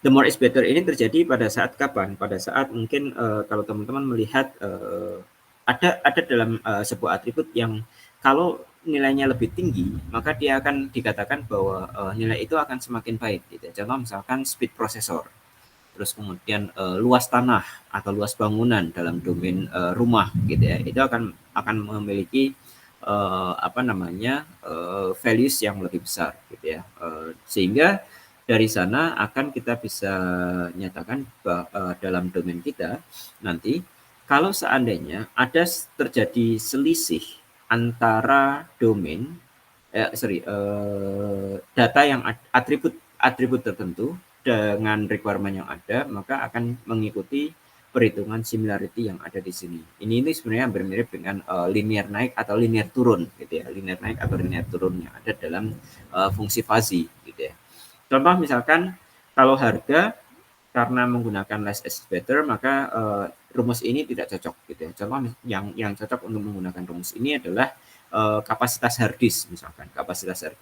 The more is better ini terjadi pada saat kapan? Pada saat mungkin kalau teman-teman melihat ada dalam sebuah atribut yang kalau nilainya lebih tinggi, maka dia akan dikatakan bahwa nilai itu akan semakin baik gitu. Contoh misalkan speed processor, terus kemudian luas tanah atau luas bangunan dalam domain rumah gitu ya. Itu akan memiliki values yang lebih besar gitu ya. Sehingga Dari sana akan kita bisa nyatakan dalam domain kita nanti kalau seandainya ada terjadi selisih antara domain data yang atribut tertentu dengan requirement yang ada, maka akan mengikuti perhitungan similarity yang ada di sini. Ini sebenarnya hampir mirip dengan linear naik atau linear turun gitu ya, linear naik atau linear turun yang ada dalam fungsi fuzzy gitu ya. Contoh misalkan kalau harga karena menggunakan less is better, maka rumus ini tidak cocok gitu ya. Contoh yang cocok untuk menggunakan rumus ini adalah kapasitas hard disk misalkan. Kapasitas hard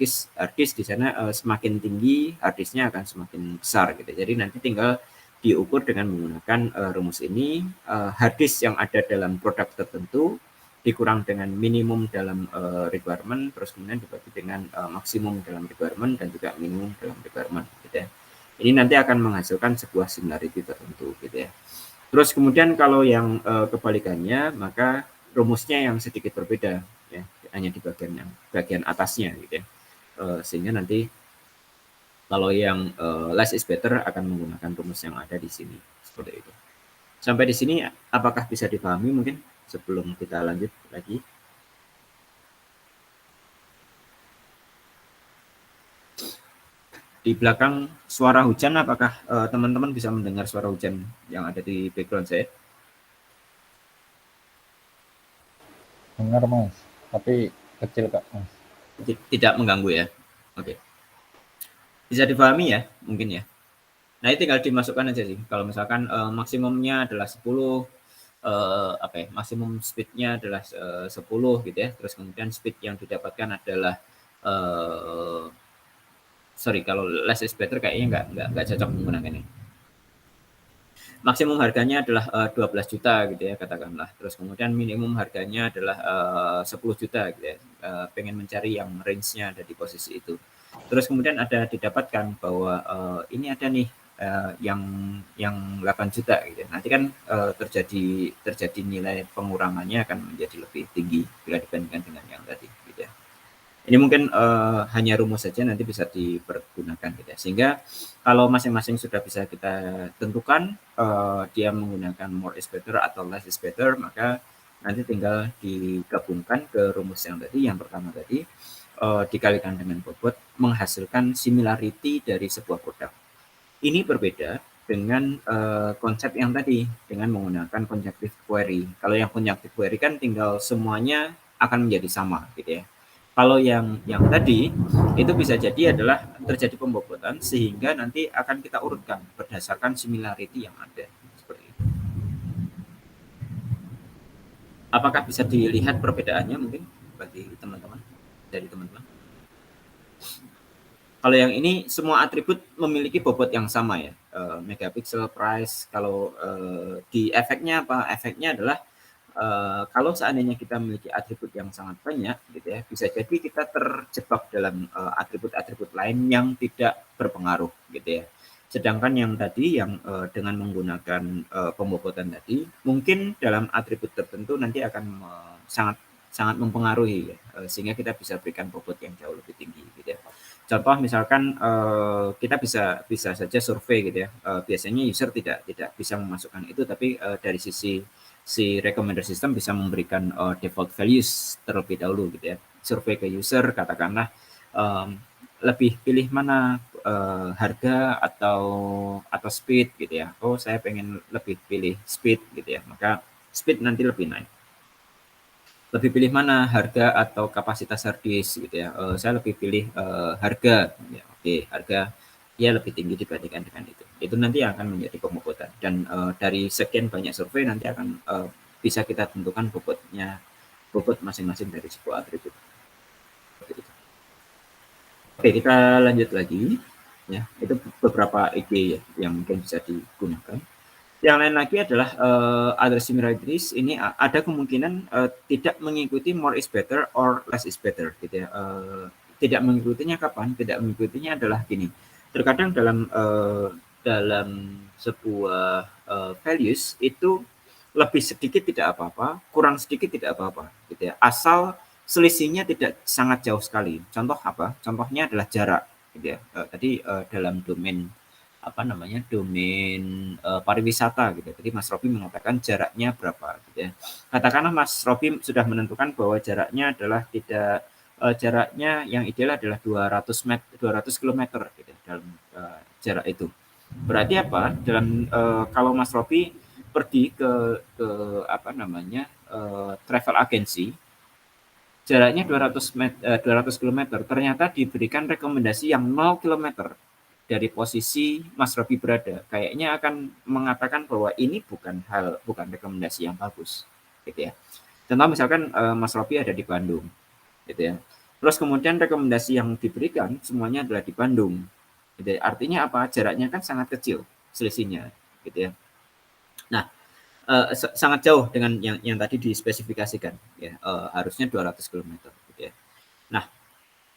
disk di sana semakin tinggi, hard disknya akan semakin besar gitu. Jadi nanti tinggal diukur dengan menggunakan rumus ini, hard disk yang ada dalam produk tertentu dikurang dengan minimum dalam requirement, terus kemudian dibagi dengan maksimum dalam requirement dan juga minimum dalam requirement gitu ya. Ini nanti akan menghasilkan sebuah similarity tertentu gitu ya. Terus kemudian kalau yang kebalikannya, maka rumusnya yang sedikit berbeda ya, hanya di bagian atasnya gitu ya. Sehingga nanti kalau yang less is better akan menggunakan rumus yang ada di sini seperti itu. Sampai di sini apakah bisa dipahami mungkin sebelum kita lanjut lagi? Di belakang suara hujan, apakah teman-teman bisa mendengar suara hujan yang ada di background saya? Dengar Mas, tapi kecil Kak Mas. Tidak mengganggu ya? Oke. Bisa dipahami ya mungkin ya? Nah ini tinggal dimasukkan aja sih. Kalau misalkan maksimumnya adalah 10, maksimum speednya adalah 10 gitu ya. Terus kemudian speed yang didapatkan adalah kalau less is better kayaknya nggak cocok menggunakan ini. Maksimum harganya adalah 12 juta gitu ya katakanlah. Terus kemudian minimum harganya adalah 10 juta gitu ya. Pengen mencari yang range-nya ada di posisi itu. Terus kemudian ada didapatkan bahwa ini ada nih yang 8 juta gitu. Nanti kan terjadi nilai pengurangannya akan menjadi lebih tinggi bila dibandingkan dengan yang tadi gitu ya. Ini mungkin hanya rumus saja nanti bisa dipergunakan gitu ya. Sehingga kalau masing-masing sudah bisa kita tentukan dia menggunakan more is better atau less is better, maka nanti tinggal digabungkan ke rumus yang tadi, yang pertama tadi dikalikan dengan bobot menghasilkan similarity dari sebuah produk. Ini berbeda dengan konsep yang tadi dengan menggunakan conjunctive query. Kalau yang conjunctive query kan tinggal semuanya akan menjadi sama gitu ya. Kalau yang tadi itu bisa jadi adalah terjadi pembobotan sehingga nanti akan kita urutkan berdasarkan similarity yang ada seperti itu. Apakah bisa dilihat perbedaannya mungkin bagi teman-teman? Dari teman-teman. Kalau yang ini semua atribut memiliki bobot yang sama ya, megapiksel, price. Kalau di efeknya apa? Efeknya adalah kalau seandainya kita memiliki atribut yang sangat banyak, gitu ya, bisa jadi kita terjebak dalam atribut-atribut lain yang tidak berpengaruh, gitu ya. Sedangkan yang tadi yang dengan menggunakan pembobotan tadi, mungkin dalam atribut tertentu nanti akan sangat mempengaruhi ya, sehingga kita bisa berikan bobot yang jauh lebih tinggi gitu ya. Contoh misalkan kita bisa saja survei gitu ya. Biasanya user tidak bisa memasukkan itu, tapi dari si recommender system bisa memberikan default values terlebih dahulu gitu ya. Survei ke user katakanlah lebih pilih mana harga atau speed gitu ya. Oh saya pengen lebih pilih speed gitu ya. Maka speed nanti lebih naik. Lebih pilih mana harga atau kapasitas hard disk gitu ya. Saya lebih pilih harga ya. Oke, harga ya lebih tinggi dibandingkan dengan itu nanti akan menjadi pembobotan dan dari sekian banyak survei nanti akan bisa kita tentukan bobot masing-masing dari sebuah atribut. Oke, kita lanjut lagi ya. Itu beberapa ide ya yang mungkin bisa digunakan. Yang lain lagi adalah other similarities. Ini ada kemungkinan tidak mengikuti more is better or less is better gitu ya. Tidak mengikutinya kapan? Tidak mengikutinya adalah gini. Terkadang dalam sebuah values itu lebih sedikit tidak apa-apa, kurang sedikit tidak apa-apa gitu ya. Asal selisihnya tidak sangat jauh sekali. Contoh apa? Contohnya adalah jarak gitu ya. Tadi dalam domain domain pariwisata gitu. Tadi Mas Robi mengatakan jaraknya berapa gitu ya. Katakanlah Mas Robi sudah menentukan bahwa jaraknya adalah tidak jaraknya yang ideal adalah 200 km gitu ya, dalam jarak itu. Berarti apa? Dalam kalau Mas Robi pergi ke travel agency, jaraknya 200 km, ternyata diberikan rekomendasi yang 0 km dari posisi Mas Robi berada. Kayaknya akan mengatakan bahwa ini bukan rekomendasi yang bagus, gitu ya. Contoh misalkan Mas Robi ada di Bandung, gitu ya. Terus kemudian rekomendasi yang diberikan semuanya adalah di Bandung. Gitu ya. Artinya apa? Jaraknya kan sangat kecil selisihnya, gitu ya. Nah, sangat jauh dengan yang tadi dispesifikasikan, ya. Harusnya 200 km, gitu ya. Nah,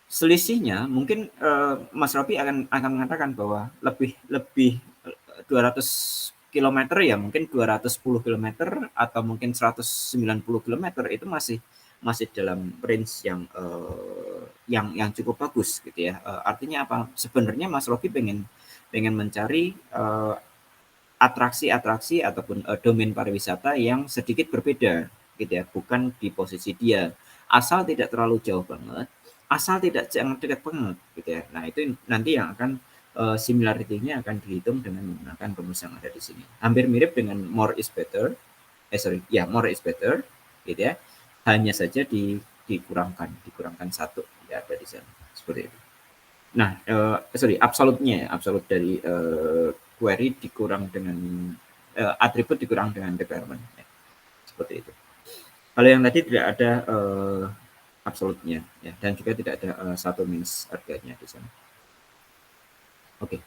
selisihnya mungkin Mas Robi akan mengatakan bahwa lebih 200 km ya mungkin 210 km atau mungkin 190 km itu masih dalam range yang cukup bagus gitu ya. Artinya apa? Sebenarnya Mas Robi pengen mencari atraksi-atraksi ataupun domain pariwisata yang sedikit berbeda gitu ya, bukan di posisi dia. Asal tidak terlalu jauh banget, asal tidak jangan dekat banget gitu ya. Nah, itu nanti yang akan similarity-nya akan dihitung dengan menggunakan rumus yang ada di sini. Hampir mirip dengan more is better. More is better gitu ya. Hanya saja dikurangkan satu ya ada di sana. Seperti itu. Nah, absolute dari query dikurang dengan atribut dikurang dengan requirement ya. Seperti itu. Kalau yang tadi tidak ada absolute-nya ya, dan juga tidak ada satu minus harganya di sana. Oke.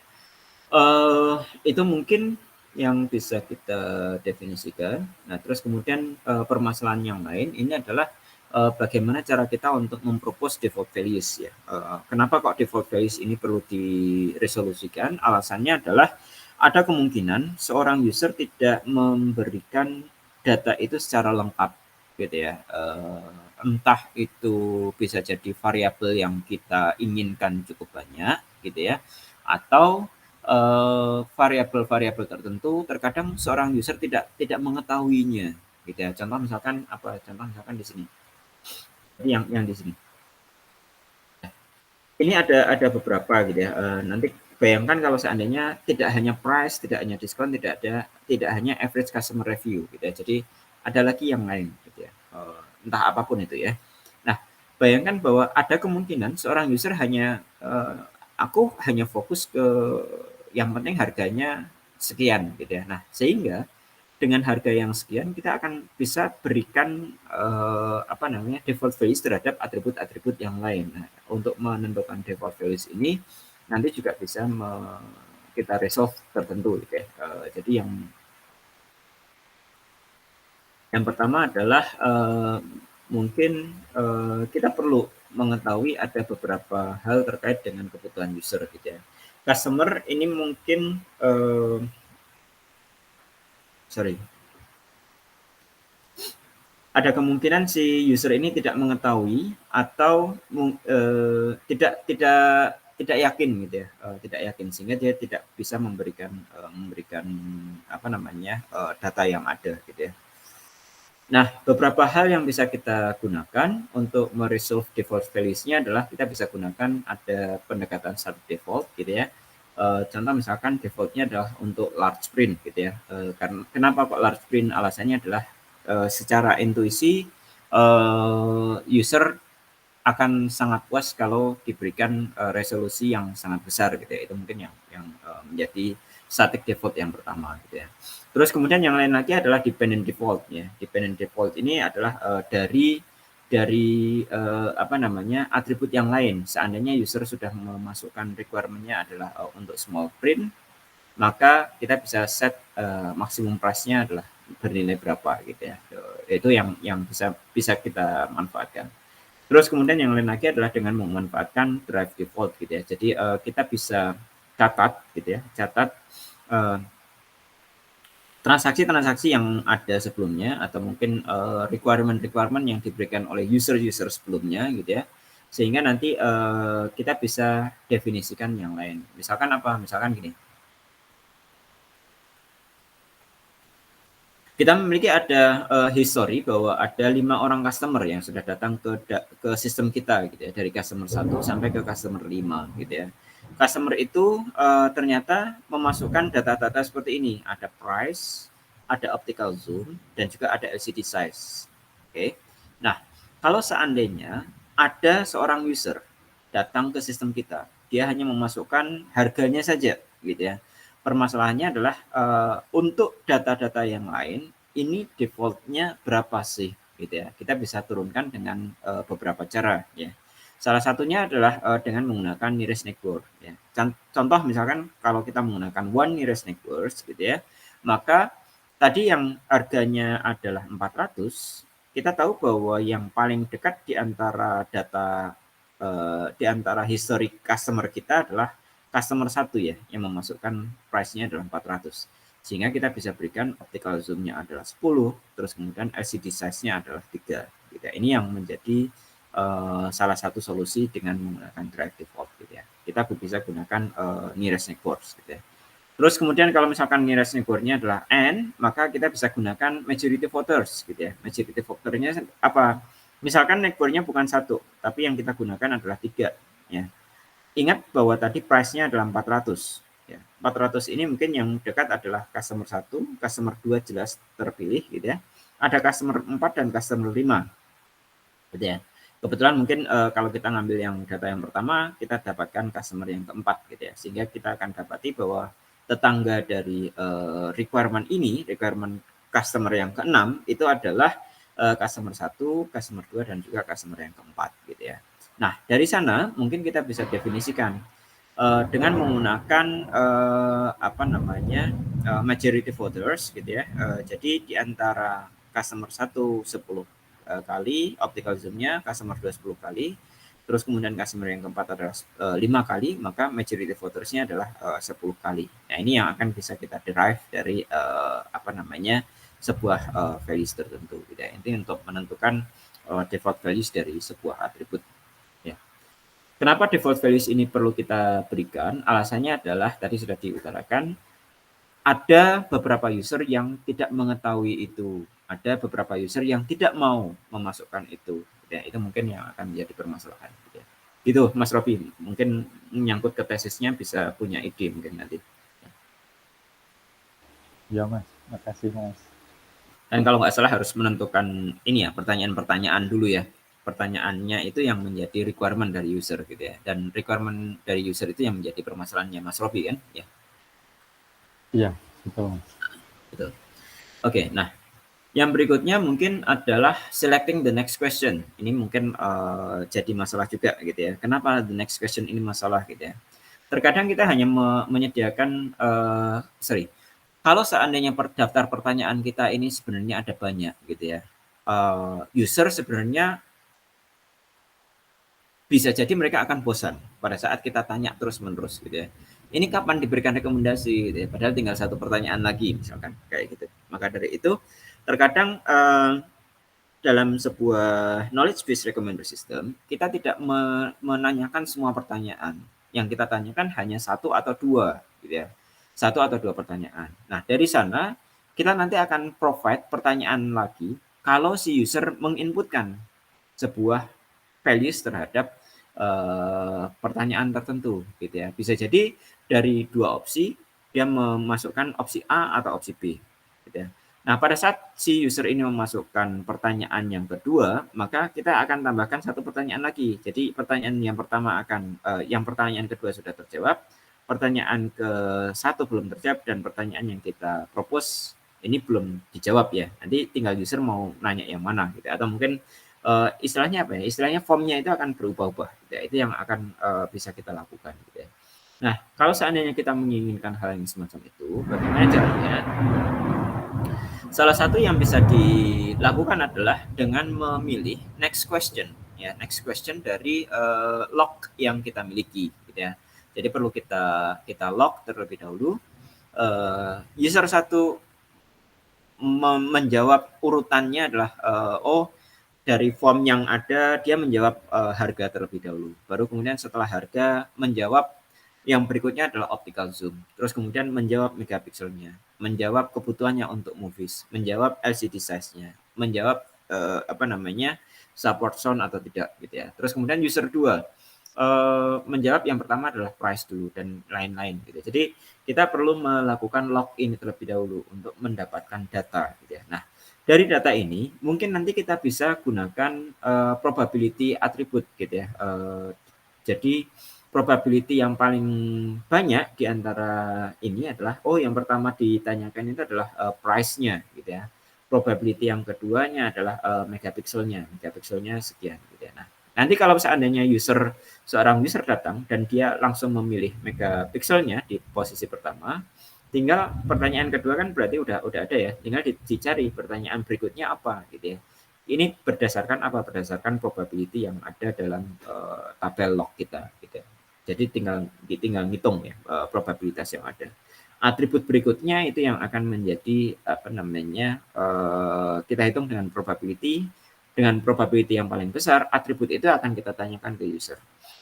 Itu mungkin yang bisa kita definisikan. Nah, terus kemudian permasalahan yang lain ini adalah bagaimana cara kita untuk mempropose default values ya. Kenapa kok default values ini perlu diresolusikan? Alasannya adalah ada kemungkinan seorang user tidak memberikan data itu secara lengkap gitu ya. Entah itu bisa jadi variabel yang kita inginkan cukup banyak gitu ya, atau variabel-variabel tertentu terkadang seorang user tidak mengetahuinya gitu ya. Contoh misalkan di sini. Yang di sini. Ini ada beberapa gitu ya. Nanti bayangkan kalau seandainya tidak hanya price, tidak hanya diskon, tidak hanya average customer review gitu ya. Jadi ada lagi yang lain gitu ya. Entah apapun itu ya. Nah, bayangkan bahwa ada kemungkinan seorang user hanya aku hanya fokus ke yang penting harganya sekian gitu ya. Nah, sehingga dengan harga yang sekian kita akan bisa berikan default values terhadap atribut-atribut yang lain. Nah, untuk menentukan default values ini nanti juga bisa kita resolve tertentu gitu ya. Jadi yang pertama adalah mungkin kita perlu mengetahui ada beberapa hal terkait dengan kebutuhan user gitu ya. Customer ini mungkin ada kemungkinan si user ini tidak mengetahui atau tidak yakin gitu ya, tidak yakin sehingga dia tidak bisa memberikan data yang ada gitu ya. Nah, beberapa hal yang bisa kita gunakan untuk meresolve default values-nya adalah kita bisa gunakan ada pendekatan sub default gitu ya. Contoh misalkan default-nya adalah untuk large print gitu ya. Karena kenapa kok large print? Alasannya adalah secara intuisi user akan sangat puas kalau diberikan resolusi yang sangat besar gitu ya. Itu mungkin yang menjadi static default yang pertama gitu ya. Terus kemudian yang lain lagi adalah dependent default ya. Dependent default ini adalah dari atribut yang lain. Seandainya user sudah memasukkan requirement-nya adalah untuk small print, maka kita bisa set maksimum price-nya adalah bernilai berapa gitu ya. Itu yang bisa kita manfaatkan. Terus kemudian yang lain lagi adalah dengan memanfaatkan drive default gitu ya. Jadi kita bisa catat transaksi-transaksi yang ada sebelumnya atau mungkin requirement yang diberikan oleh user sebelumnya gitu ya. Sehingga nanti kita bisa definisikan yang lain. Misalkan apa? Misalkan gini. Kita memiliki ada history bahwa ada 5 orang customer yang sudah datang ke sistem kita gitu ya, dari customer 1 sampai ke customer 5 gitu ya. Customer itu ternyata memasukkan data-data seperti ini, ada price, ada optical zoom, dan juga ada LCD size. Oke. Nah, kalau seandainya ada seorang user datang ke sistem kita, dia hanya memasukkan harganya saja gitu ya. Permasalahannya adalah untuk data-data yang lain ini defaultnya berapa sih gitu ya. Kita bisa turunkan dengan beberapa cara ya. Salah satunya adalah dengan menggunakan nearest neighbor ya. Contoh misalkan kalau kita menggunakan one nearest neighbor gitu ya, maka tadi yang harganya adalah 400, kita tahu bahwa yang paling dekat di antara data di antara history customer kita adalah customer 1 ya, yang memasukkan price-nya adalah 400. Sehingga kita bisa berikan optical zoom-nya adalah 10, terus kemudian LCD size-nya adalah 3. Gitu. Ini yang menjadi salah satu solusi dengan menggunakan drive default gitu ya. Kita bisa gunakan nearest neighbors gitu ya. Terus kemudian kalau misalkan nearest neighbor-nya adalah n, maka kita bisa gunakan majority voters gitu ya. Majority voter-nya apa? Misalkan neighbor-nya bukan 1, tapi yang kita gunakan adalah 3 ya. Ingat bahwa tadi price-nya adalah 400. Ya. 400 ini mungkin yang dekat adalah customer 1, customer 2 jelas terpilih gitu ya. Ada customer 4 dan customer 5. Gitu ya. Kebetulan mungkin kalau kita ngambil yang data yang pertama, kita dapatkan customer yang keempat gitu ya. Sehingga kita akan dapati bahwa tetangga dari requirement ini, requirement customer yang keenam itu adalah customer 1, customer 2 dan juga customer yang keempat gitu ya. Nah, dari sana mungkin kita bisa definisikan dengan menggunakan majority voters gitu ya. Jadi di antara customer 1 10 kali optical zoom-nya, customer 2 10 kali, terus kemudian customer yang keempat adalah 5 kali, maka majority voters-nya adalah 10 kali. Nah, ini yang akan bisa kita derive dari sebuah values tertentu gitu ya. Ini untuk menentukan default values dari sebuah atribut. Kenapa default values ini perlu kita berikan? Alasannya adalah tadi sudah diutarakan, ada beberapa user yang tidak mengetahui itu, ada beberapa user yang tidak mau memasukkan itu. Ya, itu mungkin yang akan menjadi permasalahan. Ya. Itu Mas Robi, mungkin menyangkut ke tesisnya bisa punya ide mungkin nanti. Ya Mas, makasih Mas. Dan kalau nggak salah harus menentukan ini ya, pertanyaan-pertanyaan dulu ya. Pertanyaannya itu yang menjadi requirement dari user gitu ya. Dan requirement dari user itu yang menjadi permasalahannya Mas Robi kan? Ya. Iya, betul Mas. Betul. Oke, nah yang berikutnya mungkin adalah selecting the next question. Ini mungkin jadi masalah juga gitu ya. Kenapa the next question ini masalah gitu ya? Terkadang kita hanya menyediakan kalau seandainya daftar pertanyaan kita ini sebenarnya ada banyak gitu ya. User sebenarnya bisa jadi mereka akan bosan pada saat kita tanya terus-menerus gitu ya. Ini kapan diberikan rekomendasi gitu ya, padahal tinggal satu pertanyaan lagi misalkan kayak gitu. Maka dari itu terkadang dalam sebuah knowledge based recommender system kita tidak menanyakan semua pertanyaan. Yang kita tanyakan hanya 1 atau 2 gitu ya. 1 atau 2 pertanyaan. Nah, dari sana kita nanti akan provide pertanyaan lagi kalau si user menginputkan sebuah values terhadap pertanyaan tertentu gitu ya. Bisa jadi dari 2 opsi dia memasukkan opsi A atau opsi B gitu ya. Nah, pada saat si user ini memasukkan pertanyaan yang kedua, maka kita akan tambahkan satu pertanyaan lagi. Jadi pertanyaan yang pertama yang pertanyaan kedua sudah terjawab, pertanyaan ke-1 belum terjawab dan pertanyaan yang kita propose ini belum dijawab ya. Nanti tinggal user mau nanya yang mana gitu. Atau mungkin istilahnya apa ya? Istilahnya formnya itu akan berubah-ubah. Gitu ya. Itu yang akan bisa kita lakukan. Gitu ya. Nah, kalau seandainya kita menginginkan hal yang semacam itu, bagaimana caranya? Salah satu yang bisa dilakukan adalah dengan memilih next question. Ya, next question dari log yang kita miliki. Gitu ya. Jadi perlu kita log terlebih dahulu. User 1 menjawab urutannya adalah dari form yang ada dia menjawab harga terlebih dahulu. Baru kemudian setelah harga menjawab yang berikutnya adalah optical zoom. Terus kemudian menjawab megapikselnya, menjawab kebutuhannya untuk movies, menjawab LCD size-nya, menjawab support sound atau tidak gitu ya. Terus kemudian user 2 menjawab yang pertama adalah price dulu dan lain-lain gitu. Jadi kita perlu melakukan login terlebih dahulu untuk mendapatkan data gitu ya. Nah, dari data ini mungkin nanti kita bisa gunakan probability attribute gitu ya. Jadi probability yang paling banyak di antara ini adalah yang pertama ditanyakan itu adalah price-nya gitu ya. Probability yang keduanya adalah megapikselnya sekian gitu ya. Nah, nanti kalau seandainya seorang user datang dan dia langsung memilih megapikselnya di posisi pertama, tinggal pertanyaan kedua kan berarti udah ada ya, tinggal dicari pertanyaan berikutnya apa gitu ya. Ini berdasarkan apa? Berdasarkan probability yang ada dalam tabel log kita gitu ya. Jadi tinggal ngitung ya probabilitas yang ada. Atribut berikutnya itu yang akan menjadi kita hitung dengan probability yang paling besar. Atribut itu akan kita tanyakan ke user.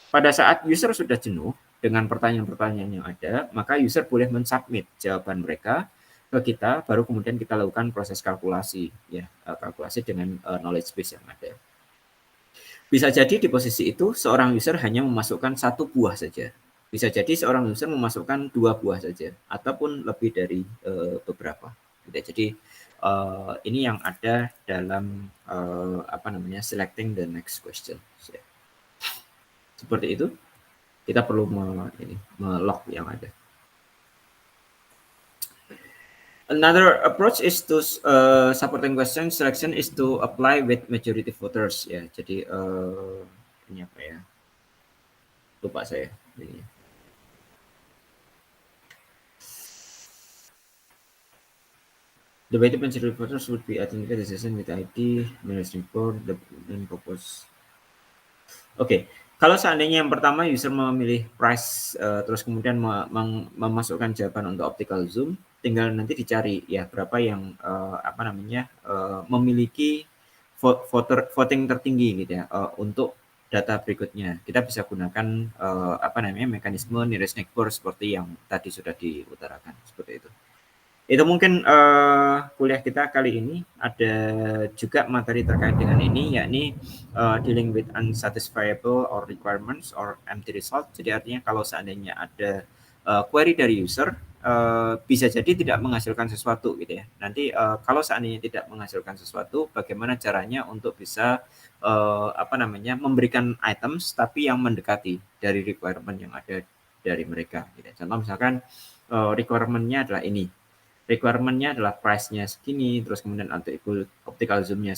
Pada saat user sudah jenuh dengan pertanyaan-pertanyaan yang ada, maka user boleh mensubmit jawaban mereka ke kita, baru kemudian kita lakukan proses kalkulasi ya, kalkulasi dengan knowledge base yang ada. Bisa jadi di posisi itu seorang user hanya memasukkan 1 buah saja. Bisa jadi seorang user memasukkan 2 buah saja ataupun lebih dari beberapa. Jadi ini yang ada dalam selecting the next question. Seperti itu. Kita perlu melog yang ada. Another approach is to supporting question selection is to apply with majority voters ya. Jadi ini apa ya? Lupa saya. Ini. The way to majority voters would be authenticate decision with ID, managed report, dan purpose. Oke. Kalau seandainya yang pertama user memilih price terus kemudian memasukkan jawaban untuk optical zoom, tinggal nanti dicari ya berapa yang memiliki voting tertinggi gitu ya untuk data berikutnya. Kita bisa gunakan mekanisme nearest neighbor seperti yang tadi sudah diutarakan seperti itu. Itu mungkin kuliah kita kali ini. Ada juga materi terkait dengan ini, yakni dealing with unsatisfiable or requirements or empty result. Jadi artinya kalau seandainya ada query dari user, bisa jadi tidak menghasilkan sesuatu gitu ya. Nanti kalau seandainya tidak menghasilkan sesuatu, bagaimana caranya untuk bisa memberikan items tapi yang mendekati dari requirement yang ada dari mereka. Gitu. Contoh misalkan requirement-nya adalah ini. Requirement-nya adalah price-nya segini, terus kemudian optical zoom-nya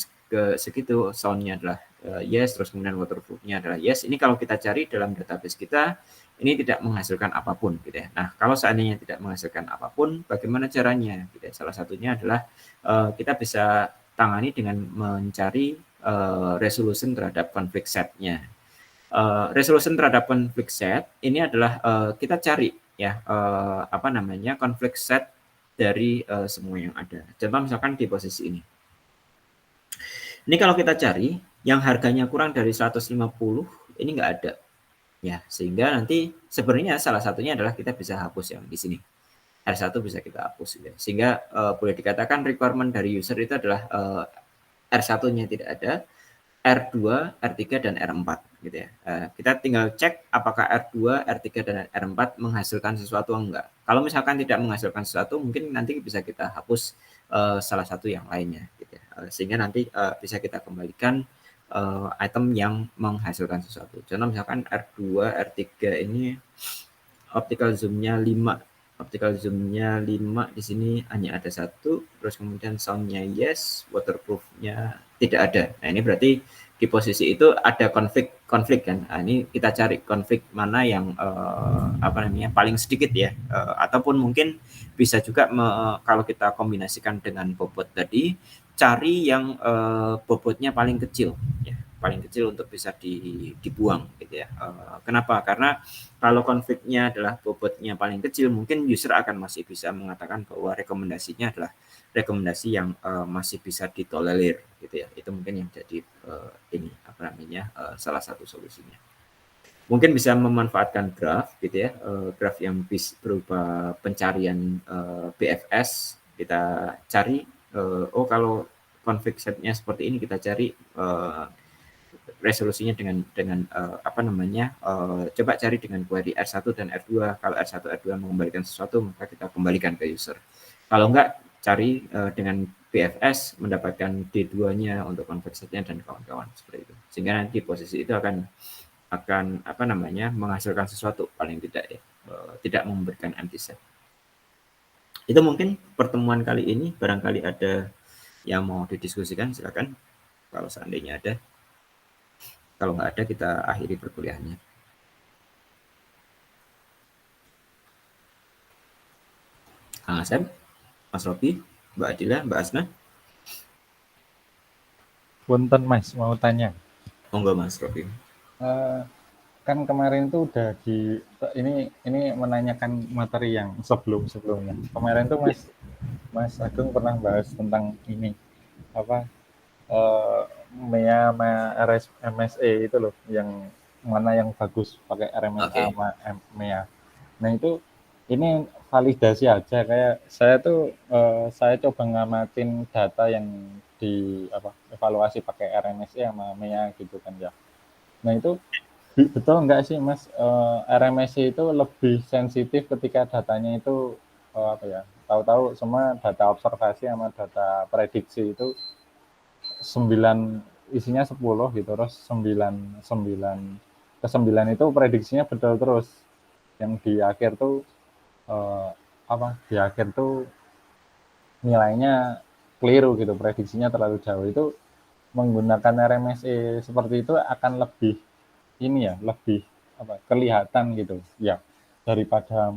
segitu, sound-nya adalah yes, terus kemudian waterproof-nya adalah yes. Ini kalau kita cari dalam database kita, ini tidak menghasilkan apapun gitu ya. Nah, kalau seandainya tidak menghasilkan apapun, bagaimana caranya? Gitu ya. Salah satunya adalah kita bisa tangani dengan mencari resolution terhadap conflict set-nya. Resolution terhadap conflict set ini adalah kita cari ya conflict set dari semua yang ada. Contoh misalkan di posisi ini. Ini kalau kita cari yang harganya kurang dari 150 ini nggak ada. Ya, sehingga nanti sebenarnya salah satunya adalah kita bisa hapus yang di sini. R1 bisa kita hapus gitu. Sehingga boleh dikatakan requirement dari user itu adalah R1-nya tidak ada, R2, R3 dan R4 gitu ya. Kita tinggal cek apakah R2, R3 dan R4 menghasilkan sesuatu atau enggak. Kalau misalkan tidak menghasilkan sesuatu, mungkin nanti bisa kita hapus salah satu yang lainnya gitu ya. Sehingga nanti bisa kita kembalikan item yang menghasilkan sesuatu. Contoh misalkan R2, R3 ini optical zoom-nya 5. Optical zoom-nya 5 di sini hanya ada 1, terus kemudian sound-nya yes, waterproof-nya tidak ada. Nah, ini berarti di posisi itu ada konflik kan. Nah, ini kita cari konflik mana yang paling sedikit ya, ataupun mungkin bisa juga kalau kita kombinasikan dengan bobot tadi, cari yang bobotnya paling kecil ya. paling kecil untuk bisa dibuang gitu ya. Kenapa? Karena kalau konfliknya adalah bobotnya paling kecil, mungkin user akan masih bisa mengatakan bahwa rekomendasinya adalah rekomendasi yang masih bisa ditolerir gitu ya. Itu mungkin yang jadi ini apa namanya salah satu solusinya. Mungkin bisa memanfaatkan graph gitu ya, graph yang berupa pencarian BFS. Kita cari oh kalau config setnya seperti ini, kita cari resolusinya dengan apa namanya coba cari dengan query R1 dan R2. Kalau R1 R2 mengembalikan sesuatu, maka kita kembalikan ke user. Kalau enggak, cari dengan BFS mendapatkan D2-nya untuk config setnya dan kawan-kawan seperti itu. Sehingga nanti posisi itu akan apa namanya menghasilkan sesuatu paling tidak ya, tidak memberikan empty set. Itu mungkin pertemuan kali ini, barangkali ada yang mau didiskusikan, silakan kalau seandainya ada. Kalau nggak ada, kita akhiri perkuliahannya. Kang Asep, Mas Robi, Mbak Adila, Mbak Asna. Punten Mas, mau tanya. Monggo Mas Robi. Kan kemarin tuh udah ini menanyakan materi yang sebelumnya. Kemarin tuh Mas Agung pernah bahas tentang ini apa MEA MSE itu loh, yang mana yang bagus pakai RMSA sama MEA. Nah itu ini validasi aja, kayak saya tuh saya coba ngamatin data yang di evaluasi pakai RMSE sama MEA gitu kan ya. Nah itu betul nggak sih Mas, RMSE itu lebih sensitif ketika datanya itu tahu-tahu semua data observasi sama data prediksi itu 9 isinya 10 gitu, terus 9 ke 9 itu prediksinya betul terus. Yang di akhir tuh di akhir tuh nilainya keliru gitu, prediksinya terlalu jauh. Itu menggunakan RMSE seperti itu akan lebih lebih kelihatan gitu ya daripada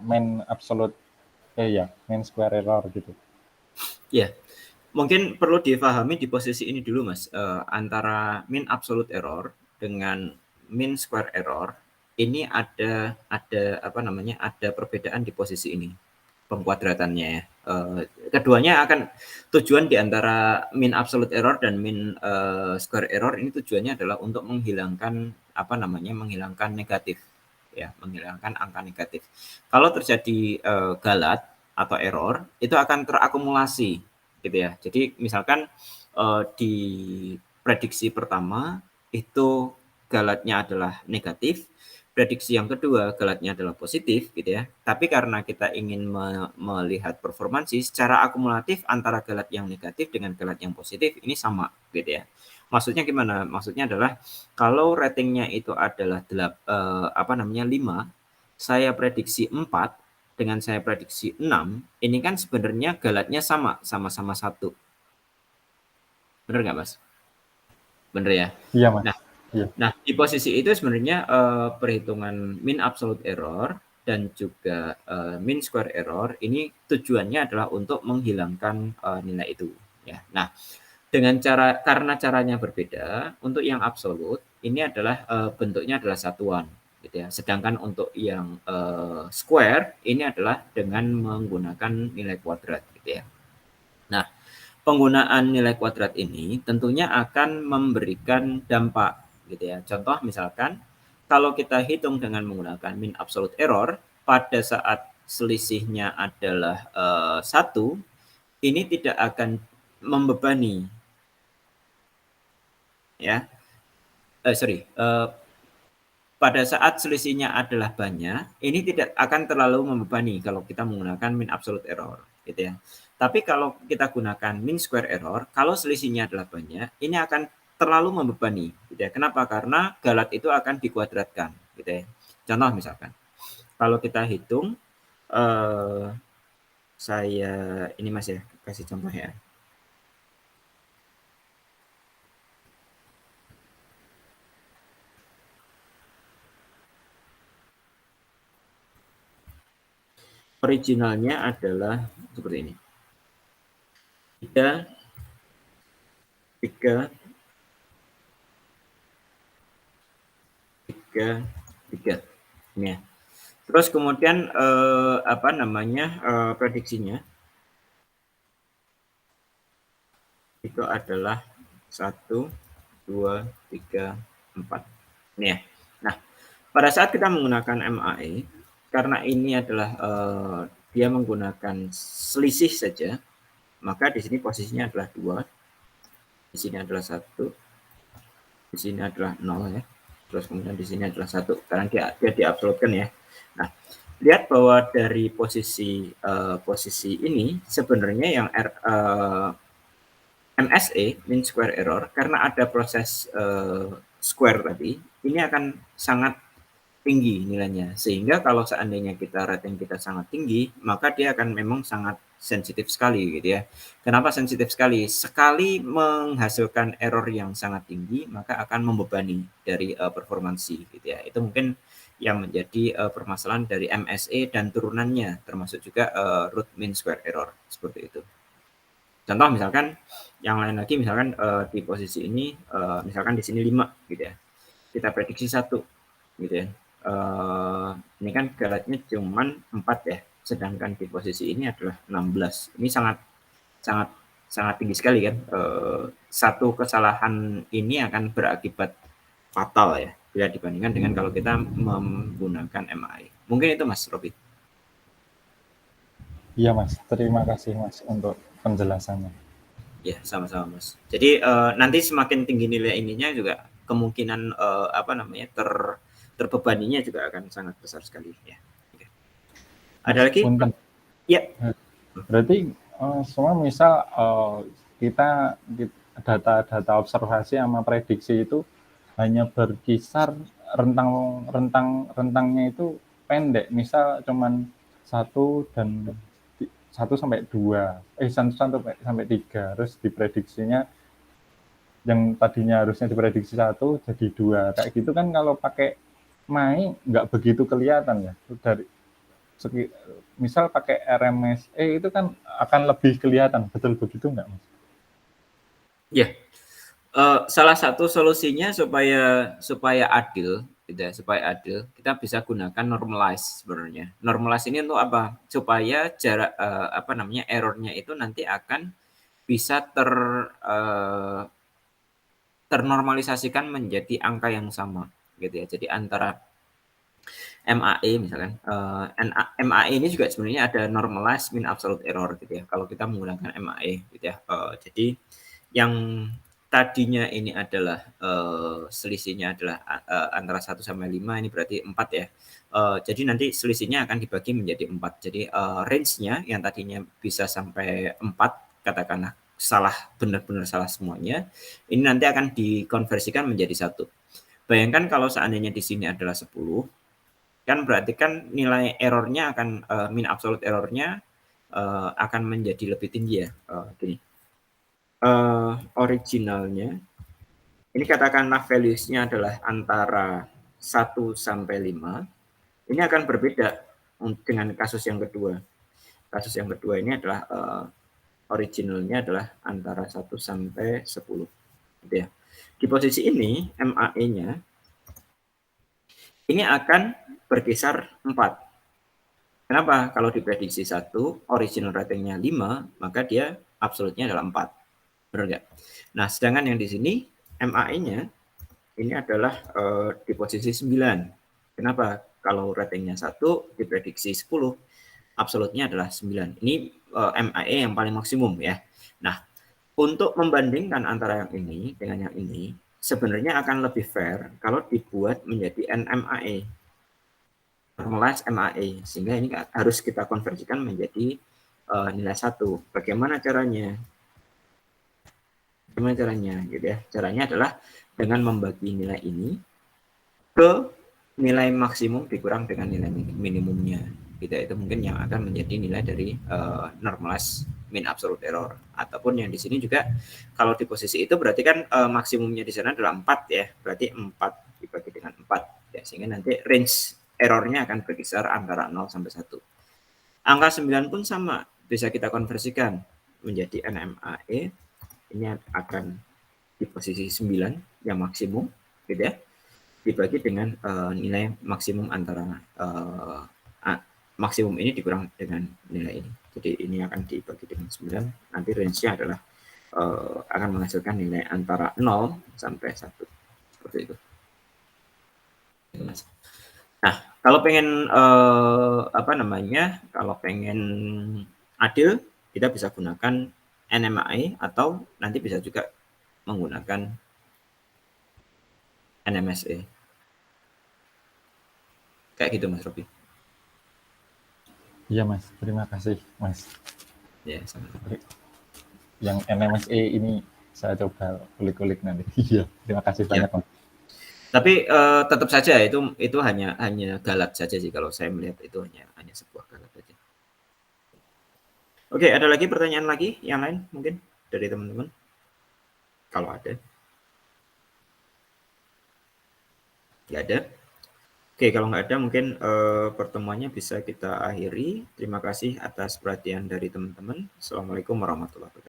mean square error gitu. Ya, mungkin perlu difahami di posisi ini dulu Mas, antara mean absolute error dengan mean square error ini ada apa namanya, ada perbedaan di posisi ini pengkuadratannya ya. Keduanya akan tujuan di antara mean absolute error dan mean square error ini tujuannya adalah untuk menghilangkan apa namanya, menghilangkan negatif ya, menghilangkan angka negatif. Kalau terjadi galat atau error itu akan terakumulasi gitu ya. Jadi misalkan di prediksi pertama itu galatnya adalah negatif, prediksi yang kedua galatnya adalah positif gitu ya. Tapi karena kita ingin melihat performansi secara akumulatif antara galat yang negatif dengan galat yang positif ini sama gitu ya. Maksudnya gimana? Maksudnya adalah kalau ratingnya itu adalah 5, saya prediksi 4 dengan saya prediksi 6, ini kan sebenarnya galatnya sama-sama 1. Benar nggak Mas? Benar ya? Iya Mas. Nah, di posisi itu sebenarnya perhitungan mean absolute error dan juga mean square error ini tujuannya adalah untuk menghilangkan nilai itu ya. Nah, karena caranya berbeda, untuk yang absolut ini adalah bentuknya adalah satuan gitu ya. Sedangkan untuk yang square ini adalah dengan menggunakan nilai kuadrat gitu ya. Nah, penggunaan nilai kuadrat ini tentunya akan memberikan dampak gitu ya. Contoh misalkan kalau kita hitung dengan menggunakan mean absolute error pada saat selisihnya adalah 1, ini tidak akan membebani ya. Pada saat selisihnya adalah banyak, ini tidak akan terlalu membebani kalau kita menggunakan mean absolute error gitu ya. Tapi kalau kita gunakan mean square error, kalau selisihnya adalah banyak, ini akan terlalu membebani gitu ya. Kenapa? Karena galat itu akan dikuadratkan gitu ya. Contoh misalkan, kalau kita hitung saya ini Mas ya, kasih contoh ya. Originalnya adalah seperti ini. 3 3, 3. Ini ya. Terus kemudian prediksinya itu adalah 1, 2, 3, 4. Ini ya. Nah, pada saat kita menggunakan MAE, karena ini adalah dia menggunakan selisih saja, maka di sini posisinya adalah 2, di sini adalah 1, di sini adalah 0 ya. Terus kemudian di sini adalah 1, karena dia diabsolutkan ya. Nah, lihat bahwa dari posisi ini sebenarnya yang MSE, mean square error, karena ada proses square tadi, ini akan sangat tinggi nilainya. Sehingga kalau seandainya rating kita sangat tinggi, maka dia akan memang sangat sensitif sekali gitu ya. Kenapa sensitif sekali? Sekali menghasilkan error yang sangat tinggi, maka akan membebani dari performansi gitu ya. Itu mungkin yang menjadi permasalahan dari MSE dan turunannya, termasuk juga root mean square error seperti itu. Contoh misalkan yang lain lagi, misalkan di posisi ini, misalkan di sini 5 gitu ya. Kita prediksi 1 gitu ya. Ini kan galatnya cuman 4 ya, sedangkan di posisi ini adalah 16. Ini sangat tinggi sekali kan. Satu kesalahan ini akan berakibat fatal ya, bila dibandingkan dengan kalau kita menggunakan MAE. Mungkin itu Mas Robi. Iya Mas, terima kasih Mas untuk penjelasannya. Ya, sama-sama Mas. Jadi nanti semakin tinggi nilai ininya juga kemungkinan terbebaninya juga akan sangat besar sekali ya. Oke. Ada lagi? Punten. Ya. Berarti semua misal kita data observasi sama prediksi itu hanya berkisar rentangnya itu pendek, misal cuman 1 sampai 2, 1 sampai 3, terus diprediksinya yang tadinya harusnya diprediksi 1 jadi 2, kayak gitu kan. Kalau pakai MAE nggak begitu kelihatan ya, dari misal pakai RMSE itu kan akan lebih kelihatan, betul begitu nggak Mas? Ya, salah satu solusinya supaya adil, gitu ya, supaya adil, kita bisa gunakan normalize sebenarnya. Normalize ini untuk apa? Supaya jarak errornya itu nanti akan bisa ternormalisasikan menjadi angka yang sama, gitu ya. Jadi antara MAE misalkan, MAE ini juga sebenarnya ada normalized mean absolute error gitu ya, kalau kita menggunakan MAE gitu ya. Jadi yang tadinya ini adalah selisihnya adalah antara 1 sampai 5, ini berarti 4 ya. Jadi nanti selisihnya akan dibagi menjadi 4. Jadi range-nya yang tadinya bisa sampai 4, katakanlah benar-benar salah semuanya, ini nanti akan dikonversikan menjadi 1. Bayangkan kalau seandainya di sini adalah 10, kan berarti kan nilai errornya akan mean absolute errornya akan menjadi lebih tinggi ya. Gini, originalnya ini katakanlah values-nya adalah antara 1 sampai 5, ini akan berbeda dengan kasus yang kedua. Kasus yang kedua ini adalah originalnya adalah antara 1 sampai 10 gitu ya. Di posisi ini MAE-nya ini akan berkisar 4. Kenapa? Kalau diprediksi 1, original ratingnya 5, maka dia absolutnya adalah 4. Benar nggak? Nah, sedangkan yang di sini MAE-nya ini adalah di posisi 9. Kenapa? Kalau ratingnya 1, diprediksi 10, absolutnya adalah 9. Ini MAE yang paling maksimum ya. Nah, untuk membandingkan antara yang ini dengan yang ini, sebenarnya akan lebih fair kalau dibuat menjadi NMAE, normalized MAE, sehingga ini harus kita konversikan menjadi nilai 1. Bagaimana caranya? Gimana caranya gitu ya? Caranya adalah dengan membagi nilai ini ke nilai maksimum dikurang dengan nilai minimumnya. Gitu. Itu mungkin yang akan menjadi nilai dari normalized mean absolute error. Ataupun yang di sini juga kalau di posisi itu berarti kan maksimumnya di sana adalah 4 ya. Berarti 4 dibagi dengan 4 ya, sehingga nanti range errornya akan berkisar antara 0 sampai 1. Angka 9 pun sama, bisa kita konversikan menjadi NMAE. Ini akan di posisi 9 yang maksimum gitu ya. dibagi dengan nilai maksimum antara maksimum ini dikurang dengan nilai ini. Jadi ini akan dibagi dengan 9, nanti range-nya adalah akan menghasilkan nilai antara 0 sampai 1. Seperti itu. Nah, kalau pengen kalau pengen adil, kita bisa gunakan NMAI atau nanti bisa juga menggunakan NMSE. Kayak gitu Mas Robi. Iya Mas, terima kasih Mas. Ya, sama. Yang NMSE ini saya coba kulik-kulik nanti. Iya, terima kasih banyak Mas. Tapi tetap saja itu hanya galat saja sih, kalau saya melihat itu hanya sebuah galat saja. Oke, ada lagi pertanyaan lagi yang lain mungkin dari teman-teman? Kalau ada. Nggak ada? Oke, kalau nggak ada mungkin pertemuannya bisa kita akhiri. Terima kasih atas perhatian dari teman-teman. Assalamualaikum warahmatullahi wabarakatuh.